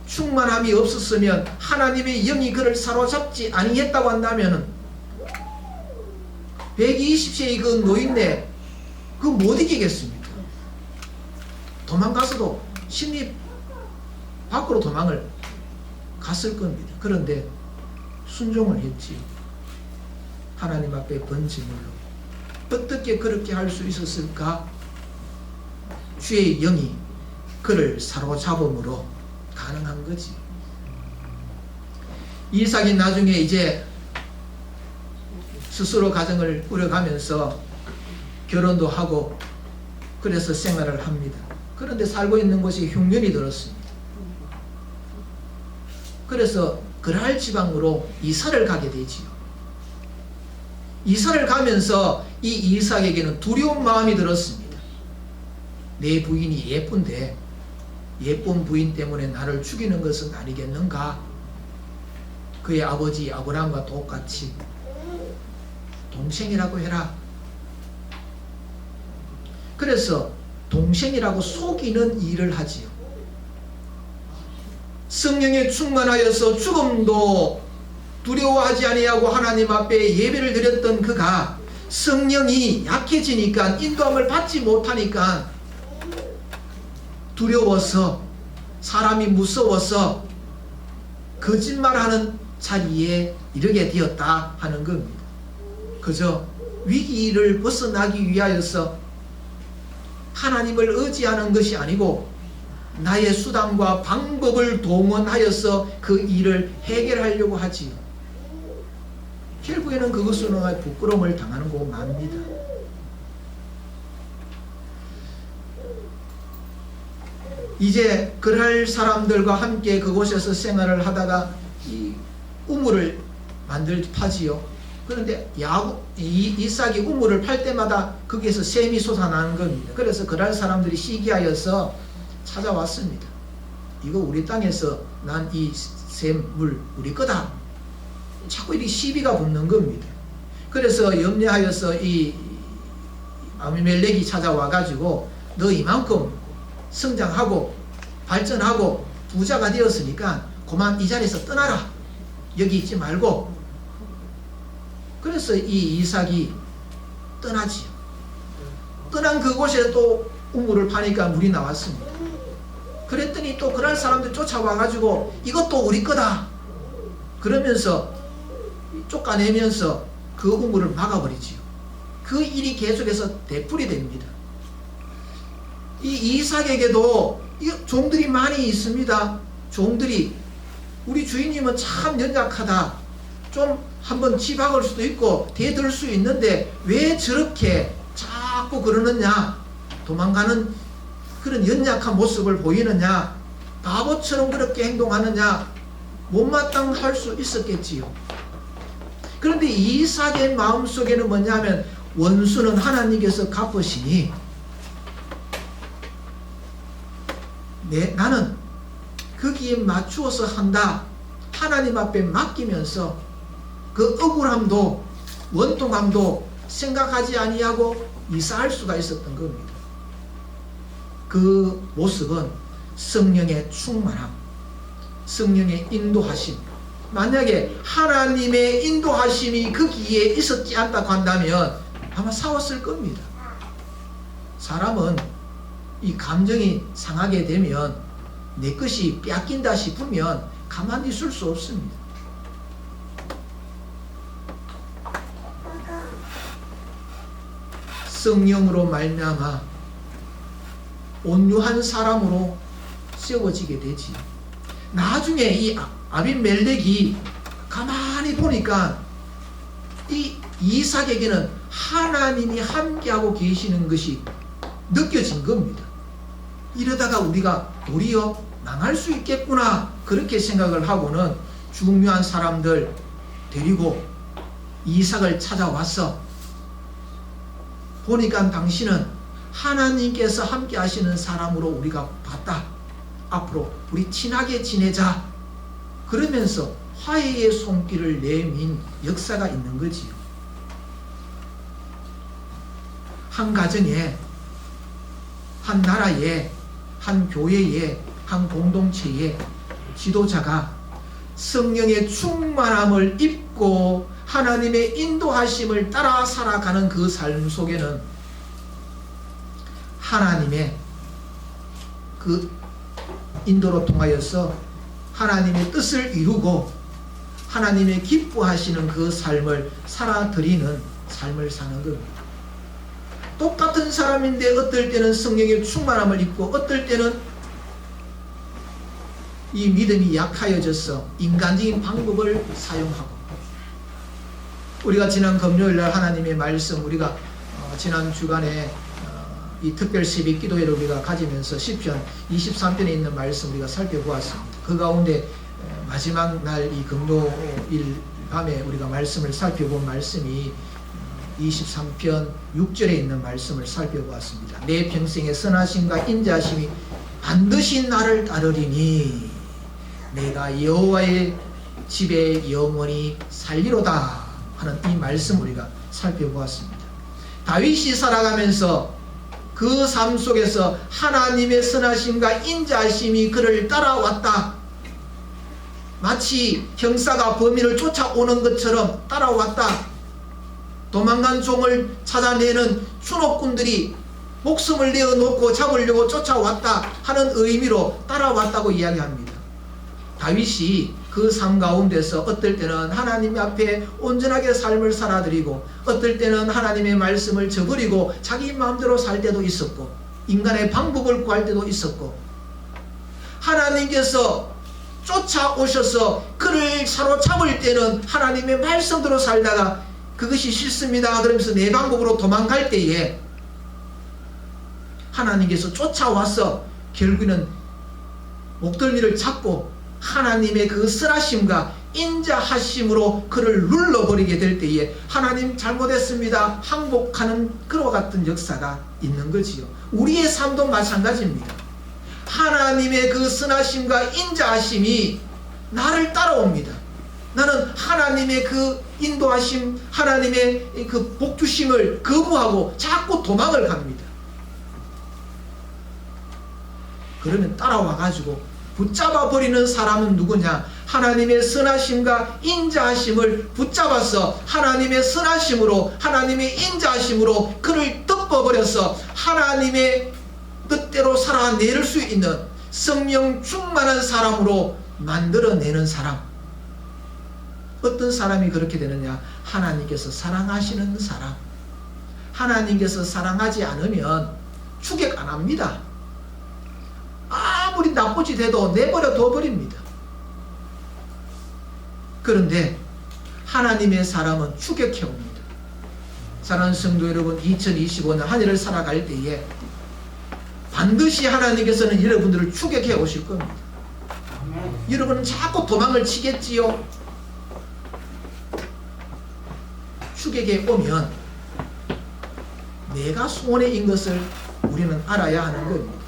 충만함이 없었으면, 하나님의 영이 그를 사로잡지 아니했다고 한다면 120세의 그 노인네 그거 못 이기겠습니까? 도망가서도 심리 밖으로 도망을 갔을 겁니다. 그런데 순종을 했지. 하나님 앞에 번제물로. 어떻게 그렇게 할 수 있었을까? 주의 영이 그를 사로잡음으로 가능한 거지. 이삭이 나중에 이제 스스로 가정을 꾸려가면서 결혼도 하고 그래서 생활을 합니다. 그런데 살고 있는 곳이 흉년이 들었습니다. 그래서 그랄 지방으로 이사를 가게 되지요. 이사를 가면서 이 이삭에게는 두려운 마음이 들었습니다. 내 부인이 예쁜데 예쁜 부인 때문에 나를 죽이는 것은 아니겠는가? 그의 아버지 아브라함과 똑같이 동생이라고 해라. 그래서 동생이라고 속이는 일을 하지요. 성령에 충만하여서 죽음도 두려워하지 아니하고 하나님 앞에 예배를 드렸던 그가 성령이 약해지니까, 인도함을 받지 못하니까 두려워서, 사람이 무서워서 거짓말하는 자리에 이르게 되었다 하는 겁니다. 그저 위기를 벗어나기 위하여서 하나님을 의지하는 것이 아니고 나의 수단과 방법을 동원하여서 그 일을 해결하려고 하지요. 결국에는 그것으로 부끄러움을 당하는 거 맙니다. 이제 그랄 사람들과 함께 그곳에서 생활을 하다가 이 우물을 파지요. 그런데 이삭이 우물을 팔 때마다 거기에서 샘이 솟아나는 겁니다. 그래서 그랄 사람들이 시기하여서 찾아왔습니다. 이거 우리 땅에서 난 이 샘물 우리 거다. 자꾸 이렇게 시비가 붙는 겁니다. 그래서 염려하여서 이 아비멜렉이 찾아와 가지고 너 이만큼 성장하고 발전하고 부자가 되었으니까 그만 이 자리에서 떠나라. 여기 있지 말고. 그래서 이 이삭이 떠나지요. 떠난 그곳에 또 우물을 파니까 물이 나왔습니다. 그랬더니 또 그날 사람들 쫓아와 가지고 이것도 우리 거다 그러면서 쫓아내면서 그 우물을 막아버리지요. 그 일이 계속해서 되풀이 됩니다. 이 이삭에게도 종들이 많이 있습니다. 종들이 우리 주인님은 참 연약하다. 좀 한번 치박을 수도 있고 대들 수 있는데 왜 저렇게 자꾸 그러느냐, 도망가는 그런 연약한 모습을 보이느냐, 바보처럼 그렇게 행동하느냐, 못마땅할 수 있었겠지요. 그런데 이삭의 마음속에는 뭐냐면 원수는 하나님께서 갚으시니 나는 거기에 맞추어서 한다. 하나님 앞에 맡기면서 그 억울함도 원통함도 생각하지 아니하고 이사할 수가 있었던 겁니다. 그 모습은 성령의 충만함, 성령의 인도하심. 만약에 하나님의 인도하심이 거기에 있었지 않다고 한다면 아마 싸웠을 겁니다. 사람은 이 감정이 상하게 되면 내 것이 뺏긴다 싶으면 가만히 있을 수 없습니다. 성령으로 말미암아 온유한 사람으로 세워지게 되지. 나중에 이 아비멜렉이 가만히 보니까 이 이삭에게는 하나님이 함께하고 계시는 것이 느껴진 겁니다. 이러다가 우리가 도리어 망할 수 있겠구나 그렇게 생각을 하고는 중요한 사람들 데리고 이삭을 찾아왔어. 보니까 당신은 하나님께서 함께 하시는 사람으로 우리가 봤다. 앞으로 우리 친하게 지내자. 그러면서 화해의 손길을 내민 역사가 있는 거지요. 한 가정에, 한 나라에, 한 교회에, 한 공동체에 지도자가 성령의 충만함을 입고 하나님의 인도하심을 따라 살아가는 그 삶 속에는 하나님의 그 인도로 통하여서 하나님의 뜻을 이루고 하나님의 기뻐하시는 그 삶을 살아드리는 삶을 사는 겁니다. 똑같은 사람인데 어떨 때는 성령의 충만함을 입고 어떨 때는 이 믿음이 약하여져서 인간적인 방법을 사용하고, 우리가 지난 금요일날 하나님의 말씀, 우리가 지난 주간에 이 특별 새벽 기도회를 우리가 가지면서 시편 23편에 있는 말씀 우리가 살펴보았습니다. 그 가운데 마지막 날 이 금요일 밤에 우리가 말씀을 살펴본 말씀이 23편 6절에 있는 말씀을 살펴보았습니다. 내 평생의 선하심과 인자하심이 반드시 나를 따르리니 내가 여호와의 집에 영원히 살리로다 하는 이 말씀 우리가 살펴보았습니다. 다윗이 살아가면서 그 삶 속에서 하나님의 선하심과 인자하심이 그를 따라왔다. 마치 형사가 범인을 쫓아오는 것처럼 따라왔다. 도망간 종을 찾아내는 추노꾼들이 목숨을 내어놓고 잡으려고 쫓아왔다 하는 의미로 따라왔다고 이야기합니다. 다윗이 그 삶 가운데서 어떨 때는 하나님 앞에 온전하게 삶을 살아드리고 어떨 때는 하나님의 말씀을 저버리고 자기 마음대로 살 때도 있었고 인간의 방법을 구할 때도 있었고, 하나님께서 쫓아오셔서 그를 사로잡을 때는 하나님의 말씀대로 살다가 그것이 싫습니다 그러면서 내 방법으로 도망갈 때에 하나님께서 쫓아와서 결국에는 목덜미를 잡고 하나님의 그 선하심과 인자하심으로 그를 눌러버리게 될 때에 하나님 잘못했습니다 항복하는 그와 같은 역사가 있는 거지요. 우리의 삶도 마찬가지입니다. 하나님의 그 선하심과 인자하심이 나를 따라옵니다. 나는 하나님의 그 인도하심, 하나님의 그 복주심을 거부하고 자꾸 도망을 갑니다. 그러면 따라와가지고 붙잡아 버리는 사람은 누구냐? 하나님의 선하심과 인자하심을 붙잡아서 하나님의 선하심으로, 하나님의 인자하심으로 그를 덮어버려서 하나님의 뜻대로 살아낼 수 있는 성령 충만한 사람으로 만들어내는 사람. 어떤 사람이 그렇게 되느냐? 하나님께서 사랑하시는 사람. 하나님께서 사랑하지 않으면 추격 안 합니다. 아무리 나쁜 짓 해도 내버려 둬버립니다. 그런데 하나님의 사람은 추격해 옵니다. 사랑하는 성도 여러분, 2025년 한 해를 살아갈 때에 반드시 하나님께서는 여러분들을 추격해 오실 겁니다. 여러분은 자꾸 도망을 치겠지요. 추격에 오면 내가 손해인 것을 우리는 알아야 하는 겁니다.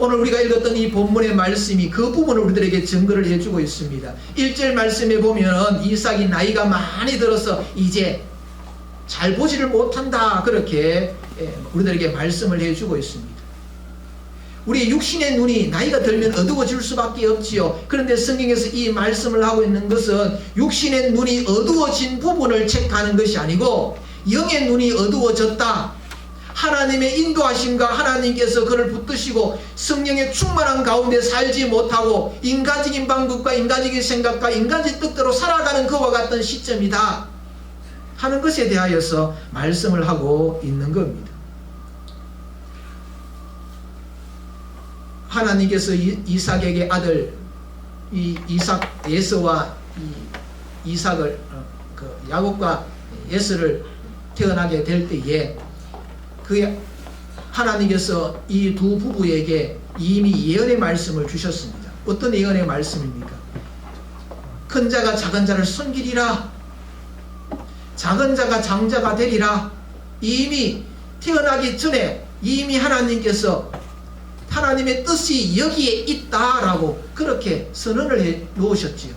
오늘 우리가 읽었던 이 본문의 말씀이 그 부분을 우리들에게 증거를 해주고 있습니다. 1절 말씀에 보면 이삭이 나이가 많이 들어서 이제 잘 보지를 못한다. 그렇게 우리들에게 말씀을 해주고 있습니다. 우리 육신의 눈이 나이가 들면 어두워질 수밖에 없지요. 그런데 성경에서 이 말씀을 하고 있는 것은 육신의 눈이 어두워진 부분을 체크하는 것이 아니고 영의 눈이 어두워졌다. 하나님의 인도하심과 하나님께서 그를 붙드시고 성령의 충만한 가운데 살지 못하고 인간적인 방법과 인간적인 생각과 인간적인 뜻대로 살아가는 그와 같은 시점이다 하는 것에 대하여서 말씀을 하고 있는 겁니다. 하나님께서 이삭에게 아들 이삭 에서와 이삭을 야곱과 에서를 태어나게 될 때에 하나님께서 이 두 부부에게 이미 예언의 말씀을 주셨습니다. 어떤 예언의 말씀입니까? 큰 자가 작은 자를 섬기리라. 작은 자가 장자가 되리라. 이미 태어나기 전에 이미 하나님께서 하나님의 뜻이 여기에 있다라고 그렇게 선언을 해 놓으셨지요.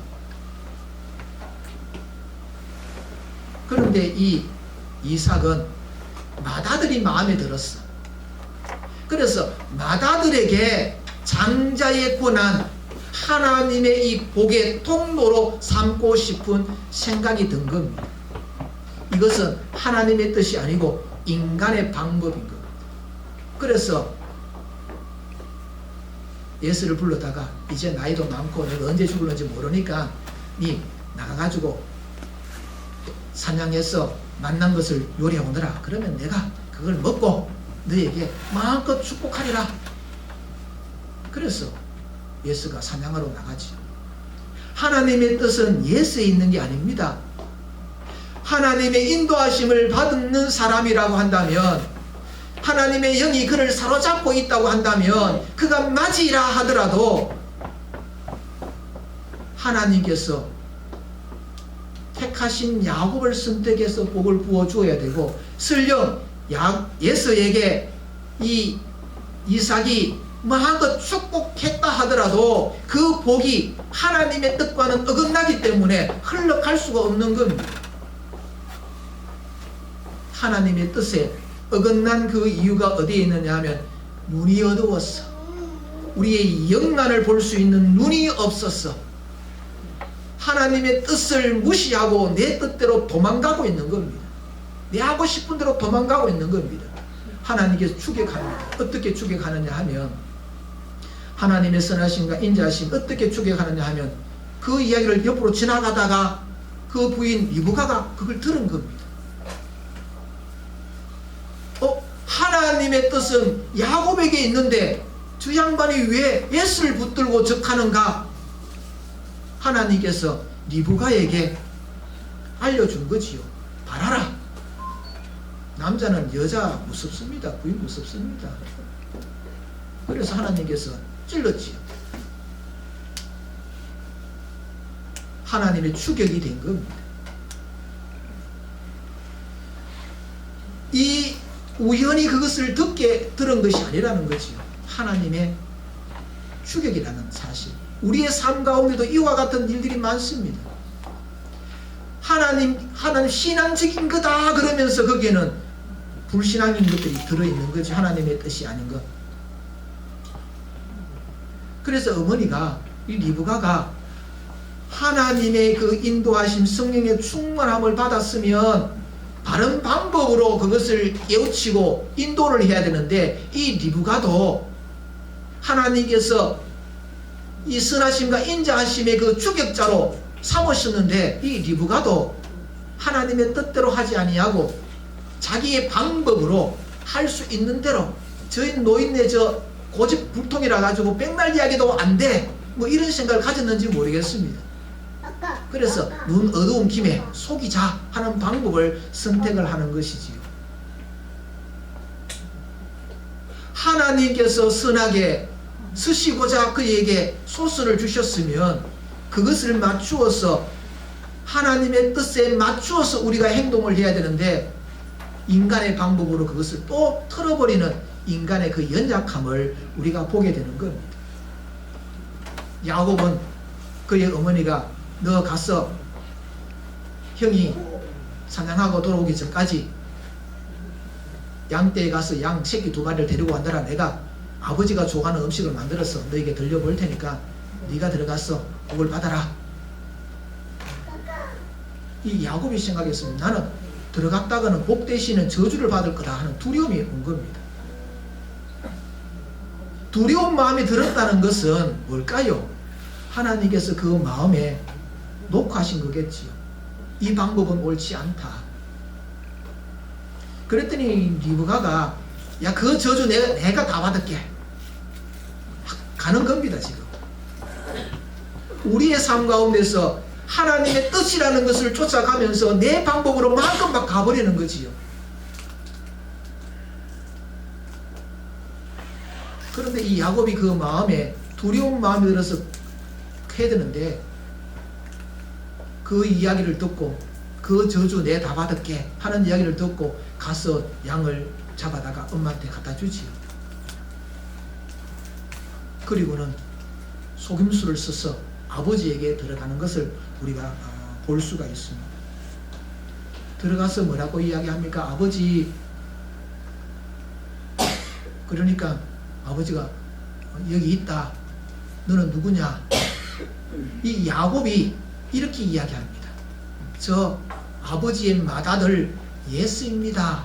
그런데 이 이삭은 맏아들이 마음에 들었어. 그래서 맏아들에게 장자의 권한, 하나님의 이 복의 통로로 삼고 싶은 생각이 든 겁니다. 이것은 하나님의 뜻이 아니고 인간의 방법인 겁니다. 그래서 예수를 불러다가 이제 나이도 많고 내가 언제 죽을는지 모르니까 니 나가가지고 사냥해서 만난 것을 요리해 오너라. 그러면 내가 그걸 먹고 너에게 마음껏 축복하리라. 그래서 예수가 사냥하러 나가지. 하나님의 뜻은 예수에 있는 게 아닙니다. 하나님의 인도하심을 받는 사람이라고 한다면, 하나님의 영이 그를 사로잡고 있다고 한다면, 그가 맞이라 하더라도 하나님께서 택하신 야곱을 선택해서 복을 부어 주어야 되고, 설령 예수에게 이 이삭이 마음껏 축복했다 하더라도 그 복이 하나님의 뜻과는 어긋나기 때문에 흘러갈 수가 없는 겁니다. 하나님의 뜻에 어긋난 그 이유가 어디에 있느냐 하면 눈이 어두웠어. 우리의 영안을 볼 수 있는 눈이 없었어. 하나님의 뜻을 무시하고 내 뜻대로 도망가고 있는 겁니다. 내 하고 싶은 대로 도망가고 있는 겁니다. 하나님께서 추격합니다. 어떻게 추격하느냐 하면, 하나님의 선하심과 인자하심 어떻게 추격하느냐 하면, 그 이야기를 옆으로 지나가다가 그 부인 리브가가 그걸 들은 겁니다. 하나님의 뜻은 야곱에게 있는데 저 양반이 왜 예수를 붙들고 적하는가? 하나님께서 리브가에게 알려준 거지요. 봐라라. 남자는 여자 무섭습니다. 부인 무섭습니다. 그래서 하나님께서 찔렀지요. 하나님의 추격이 된 겁니다. 이 우연히 그것을 들은 것이 아니라는 거지요. 하나님의 추격이라는 사실. 우리의 삶 가운데도 이와 같은 일들이 많습니다. 하나님 신앙적인 거다 그러면서 거기에는 불신앙인 것들이 들어있는 거지, 하나님의 뜻이 아닌 것. 그래서 어머니가, 이 리브가가 하나님의 그 인도하심, 성령의 충만함을 받았으면 바른 방법으로 그것을 깨우치고 인도를 해야 되는데, 이 리브가도 하나님께서 이 선하심과 인자하심의 그 주격자로 삼으셨는데, 이 리브가도 하나님의 뜻대로 하지 아니하고 자기의 방법으로 할 수 있는 대로, 저희 노인네 저 고집불통이라 가지고 백날 이야기도 안 돼, 뭐 이런 생각을 가졌는지 모르겠습니다. 그래서 눈 어두운 김에 속이자 하는 방법을 선택을 하는 것이지요. 하나님께서 선하게 쓰시고자 그에게 소스를 주셨으면 그것을 맞추어서 하나님의 뜻에 맞추어서 우리가 행동을 해야 되는데, 인간의 방법으로 그것을 또 털어버리는 인간의 그 연약함을 우리가 보게 되는 겁니다. 야곱은 그의 어머니가 너 가서 형이 사냥하고 돌아오기 전까지 양떼에 가서 양 새끼 2마리를 데리고 왔더라. 내가 아버지가 좋아하는 음식을 만들어서 너에게 들려볼 테니까 네가 들어가서 복을 받아라. 이 야곱이 생각했습니다. 나는 들어갔다가는 복 대신에 저주를 받을 거다 하는 두려움이 온 겁니다. 두려운 마음이 들었다는 것은 뭘까요? 하나님께서 그 마음에 녹화하신 거겠지요. 이 방법은 옳지 않다. 그랬더니 리브가가 야, 그 저주 내가 다 받을게 가는 겁니다. 지금 우리의 삶 가운데서 하나님의 뜻이라는 것을 쫓아가면서 내 방법으로 마음껏 막 가버리는 거지요. 그런데 이 야곱이 그 마음에 두려운 마음이 들어서 해야 되는데 그 이야기를 듣고 그 저주 내 다 받을게 하는 이야기를 듣고 가서 양을 잡아다가 엄마한테 갖다 주지요. 그리고는 속임수를 써서 아버지에게 들어가는 것을 우리가 볼 수가 있습니다. 들어가서 뭐라고 이야기합니까? 아버지, 그러니까 아버지가 여기 있다. 너는 누구냐? 이 야곱이 이렇게 이야기합니다. 저 아버지의 맏아들 예스입니다.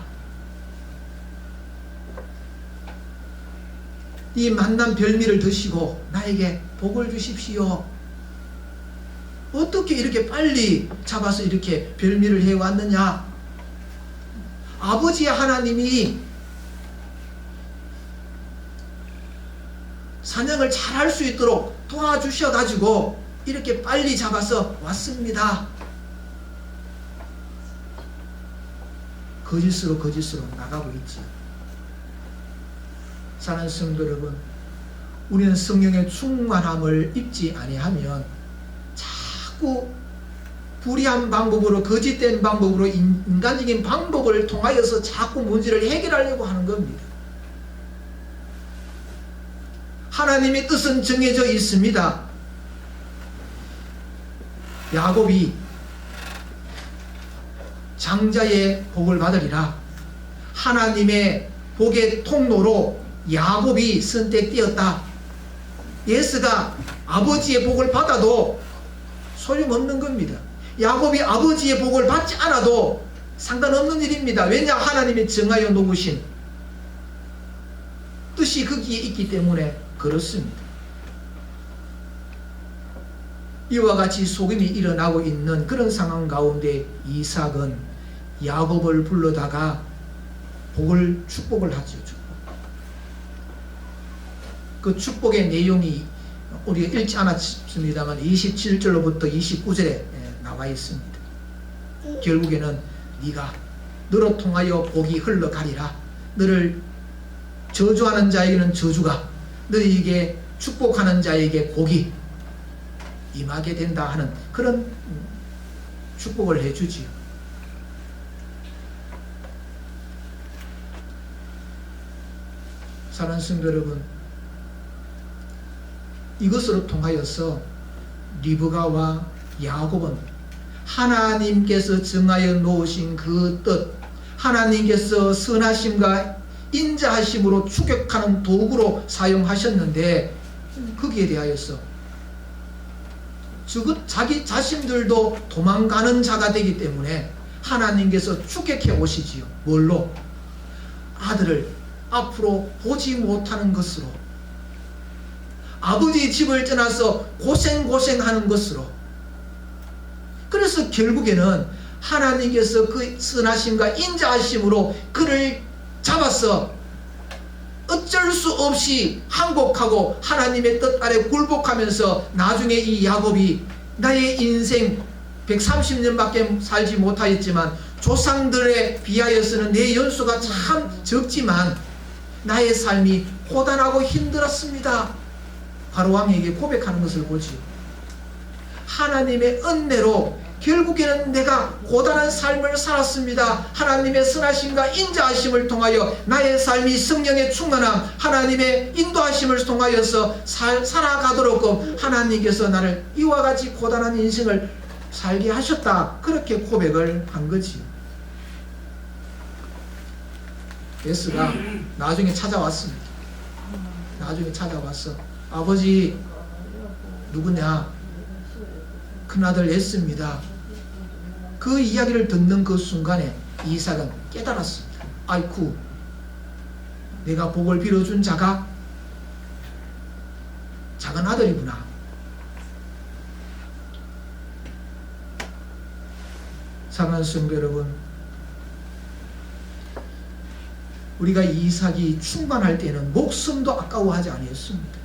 이 만난 별미를 드시고 나에게 복을 주십시오. 어떻게 이렇게 빨리 잡아서 이렇게 별미를 해왔느냐? 아버지의 하나님이 사냥을 잘 할 수 있도록 도와주셔가지고 이렇게 빨리 잡아서 왔습니다. 거짓으로 나가고 있지. 사랑하는 성도 여러분, 우리는 성령의 충만함을 입지 아니하면 자꾸 불의한 방법으로, 거짓된 방법으로, 인간적인 방법을 통하여서 자꾸 문제를 해결하려고 하는 겁니다. 하나님의 뜻은 정해져 있습니다. 야곱이 장자의 복을 받으리라. 하나님의 복의 통로로 야곱이 선택되었다. 예스가 아버지의 복을 받아도 소용없는 겁니다. 야곱이 아버지의 복을 받지 않아도 상관없는 일입니다. 왜냐? 하나님이 정하여 놓으신 뜻이 거기에 있기 때문에 그렇습니다. 이와 같이 속임이 일어나고 있는 그런 상황 가운데 이삭은 야곱을 불러다가 축복을 하죠. 그 축복의 내용이 우리가 읽지 않았습니다만 27절로부터 29절에 나와 있습니다. 결국에는 네가 너로 통하여 복이 흘러가리라. 너를 저주하는 자에게는 저주가, 너에게 축복하는 자에게 복이 임하게 된다 하는 그런 축복을 해주지요. 사랑하는 성도 여러분, 이것으로 통하여서 리브가와 야곱은 하나님께서 정하여 놓으신 그 뜻, 하나님께서 선하심과 인자하심으로 추격하는 도구로 사용하셨는데, 거기에 대하여서 자기 자신들도 도망가는 자가 되기 때문에 하나님께서 추격해 오시지요. 뭘로? 아들을 앞으로 보지 못하는 것으로, 아버지 집을 떠나서 고생하는 것으로. 그래서 결국에는 하나님께서 그 선하심과 인자하심으로 그를 잡아서 어쩔 수 없이 항복하고 하나님의 뜻 아래 굴복하면서 나중에 이 야곱이 나의 인생 130년밖에 살지 못하였지만 조상들에 비하여서는 내 연수가 참 적지만 나의 삶이 고단하고 힘들었습니다. 바로왕에게 고백하는 것을 보지요. 하나님의 은혜로 결국에는 내가 고단한 삶을 살았습니다. 하나님의 선하심과 인자하심을 통하여 나의 삶이 성령의 충만함, 하나님의 인도하심을 통하여서 살아가도록 하나님께서 나를 이와 같이 고단한 인생을 살게 하셨다. 그렇게 고백을 한 거지요. 에스가 나중에 찾아왔습니다. 나중에 찾아왔어. 아버지 누구냐? 큰아들 에스입니다. 그 이야기를 듣는 그 순간에 이삭은 깨달았습니다. 아이쿠, 내가 복을 빌어준 자가 작은 아들이구나. 사랑하는 성도 여러분, 우리가 이삭이 충만할 때는 목숨도 아까워하지 아니었습니다.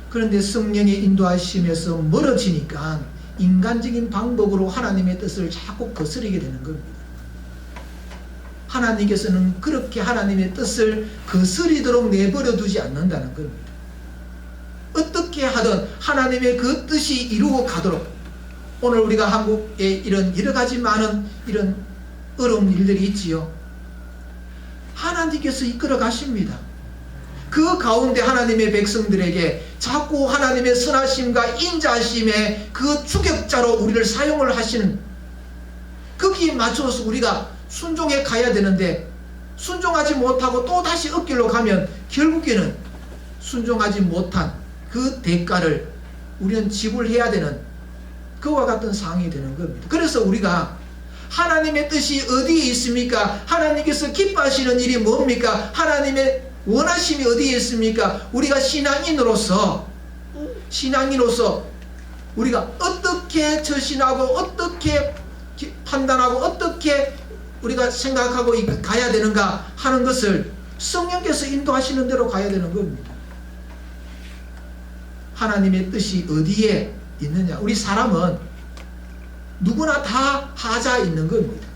그런데 성령의 인도하심에서 멀어지니까 인간적인 방법으로 하나님의 뜻을 자꾸 거스르게 되는 겁니다. 하나님께서는 그렇게 하나님의 뜻을 거스리도록 내버려 두지 않는다는 겁니다. 어떻게 하든 하나님의 그 뜻이 이루어 가도록, 오늘 우리가 한국에 이런 여러 가지 많은 이런 어려운 일들이 있지요. 하나님께서 이끌어 가십니다. 그 가운데 하나님의 백성들에게 자꾸 하나님의 선하심과 인자하심의 그 주격자로 우리를 사용을 하시는, 거기에 맞춰서 우리가 순종해 가야 되는데, 순종하지 못하고 또 다시 엇길로 가면 결국에는 순종하지 못한 그 대가를 우리는 지불해야 되는 그와 같은 상황이 되는 겁니다. 그래서 우리가 하나님의 뜻이 어디에 있습니까? 하나님께서 기뻐하시는 일이 뭡니까? 하나님의 원하심이 어디에 있습니까? 우리가 신앙인으로서 우리가 어떻게 처신하고 어떻게 판단하고 어떻게 우리가 생각하고 가야 되는가 하는 것을 성령께서 인도하시는 대로 가야 되는 겁니다. 하나님의 뜻이 어디에 있느냐? 우리 사람은 누구나 다 하자 있는 겁니다.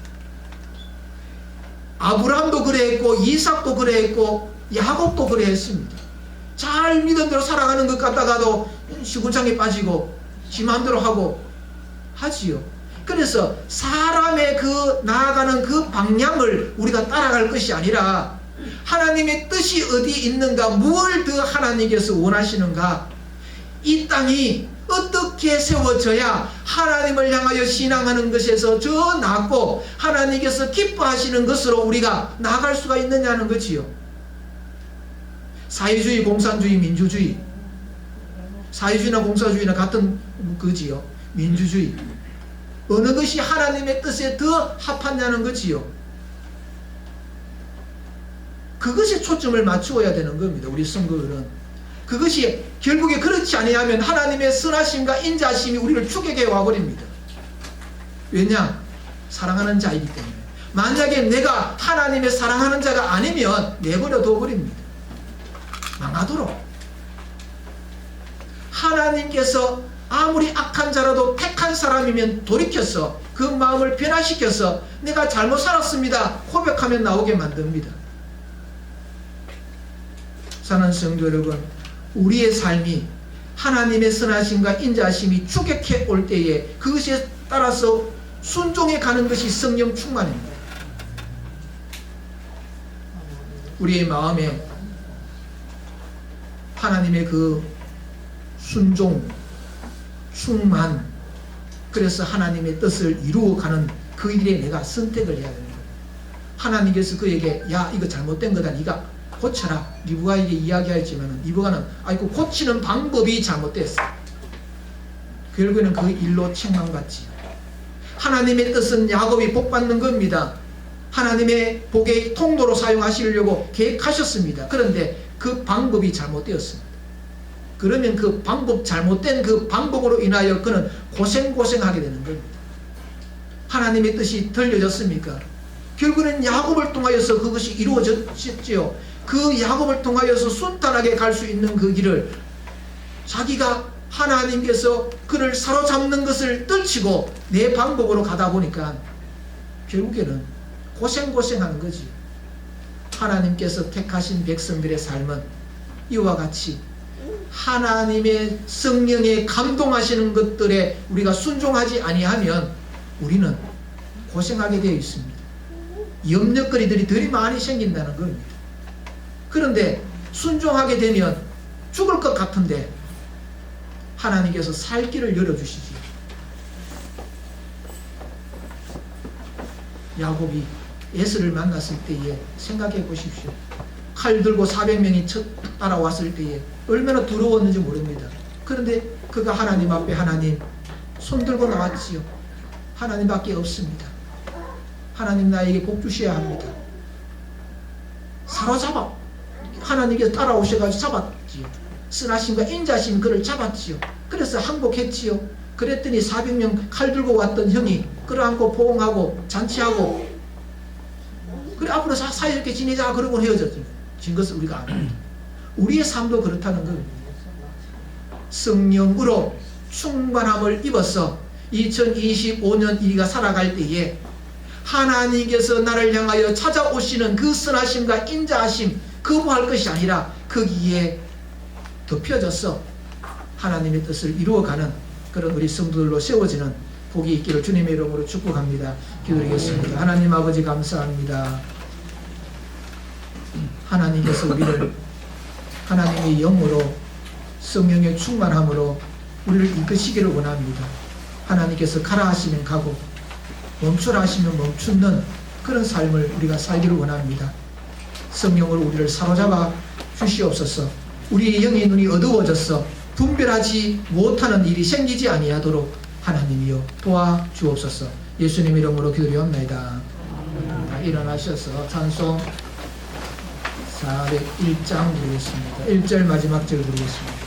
아브라함도 그래했고 이삭도 그래했고 야곱도 그래했습니다. 잘 믿은 대로 살아가는 것 같다가도 시군창에 빠지고 지 마음대로 하고 하지요. 그래서 사람의 그 나아가는 그 방향을 우리가 따라갈 것이 아니라 하나님의 뜻이 어디 있는가, 무엇을 더 하나님께서 원하시는가, 이 땅이 어떻게 세워져야 하나님을 향하여 신앙하는 것에서 저 낫고 하나님께서 기뻐하시는 것으로 우리가 나아갈 수가 있느냐는 거지요. 사회주의, 공산주의, 민주주의, 사회주의나 공산주의나 같은 거지요. 민주주의, 어느 것이 하나님의 뜻에 더 합하냐는 거지요. 그것에 초점을 맞추어야 되는 겁니다. 우리 성도들은 그것이 결국에 그렇지 아니하면 하나님의 선하심과 인자심이 우리를 추격해 와버립니다. 왜냐? 사랑하는 자이기 때문에. 만약에 내가 하나님의 사랑하는 자가 아니면 내버려 둬버립니다. 망하도록. 하나님께서 아무리 악한 자라도 택한 사람이면 돌이켜서 그 마음을 변화시켜서 내가 잘못 살았습니다 고백하면 나오게 만듭니다. 사랑하는 성도 여러분, 우리의 삶이 하나님의 선하심과 인자하심이 추격해 올 때에 그것에 따라서 순종해 가는 것이 성령 충만입니다. 우리의 마음에 하나님의 그 순종, 충만, 그래서 하나님의 뜻을 이루어가는 그 일에 내가 선택을 해야 됩니다. 하나님께서 그에게 야 이거 잘못된 거다, 네가 고쳐라. 리브가에게 이야기하였지만 리브가는 아이고 고치는 방법이 잘못됐어. 결국에는 그 일로 책망받지. 하나님의 뜻은 야곱이 복받는 겁니다. 하나님의 복의 통로로 사용하시려고 계획하셨습니다. 그런데 그 방법이 잘못되었습니다. 그러면 그 방법, 잘못된 그 방법으로 인하여 그는 고생하게 되는 겁니다. 하나님의 뜻이 들려졌습니까? 결국에는 야곱을 통하여서 그것이 이루어졌지요. 그 야곱을 통하여서 순탄하게 갈 수 있는 그 길을 자기가 하나님께서 그를 사로잡는 것을 떨치고 내 방법으로 가다 보니까 결국에는 고생하는 거지. 하나님께서 택하신 백성들의 삶은 이와 같이 하나님의 성령에 감동하시는 것들에 우리가 순종하지 아니하면 우리는 고생하게 되어 있습니다. 염려거리들이 덜 많이 생긴다는 겁니다. 그런데 순종하게 되면 죽을 것 같은데 하나님께서 살 길을 열어주시지. 야곱이 예수를 만났을 때에 생각해 보십시오. 칼 들고 400명이 따라왔을 때에 얼마나 두려웠는지 모릅니다. 그런데 그가 하나님 앞에 하나님 손 들고 나왔지요. 하나님밖에 없습니다. 하나님 나에게 복 주셔야 합니다. 사로잡아 하나님께서 따라오셔가지고 잡았지요. 선하심과 인자심 그를 잡았지요. 그래서 항복했지요. 그랬더니 400명 칼 들고 왔던 형이 끌어안고 포옹하고 잔치하고 그래 앞으로 사이좋게 지내자 그러고 헤어졌죠. 진 것을 우리가 압니다. 우리의 삶도 그렇다는 겁니다. 성령으로 충만함을 입어서 2025년 우리가 살아갈 때에 하나님께서 나를 향하여 찾아오시는 그 선하심과 인자하심 거부할 것이 아니라 거기에 덮여져서 하나님의 뜻을 이루어가는 그런 우리 성도들로 세워지는 복이 있기를 주님의 이름으로 축복합니다. 기도드리겠습니다. 하나님 아버지 감사합니다. 하나님께서 우리를 하나님의 영으로 성령의 충만함으로 우리를 이끄시기를 원합니다. 하나님께서 가라 하시면 가고 멈추라 하시면 멈추는 그런 삶을 우리가 살기를 원합니다. 성령으로 우리를 사로잡아 주시옵소서. 우리의 영의 눈이 어두워져서 분별하지 못하는 일이 생기지 아니하도록 하나님이여 도와주옵소서. 예수님 이름으로 기도드리옵나이다. 일어나셔서 찬송 401장 부르겠습니다. 1절 마지막 절 부르겠습니다.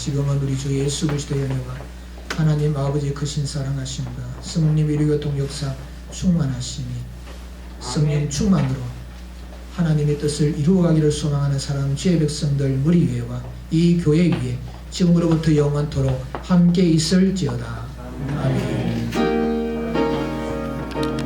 지금은 우리 주 예수 그리스도의 은혜와 하나님 아버지의 크신 사랑하심과 성령 위로교통 역사 충만하심이 성령 충만으로 하나님의 뜻을 이루어가기를 소망하는 사람 주의 백성들 머리 위에와 이 교회 위에 지금으로부터 영원토록 함께 있을지어다. 아멘.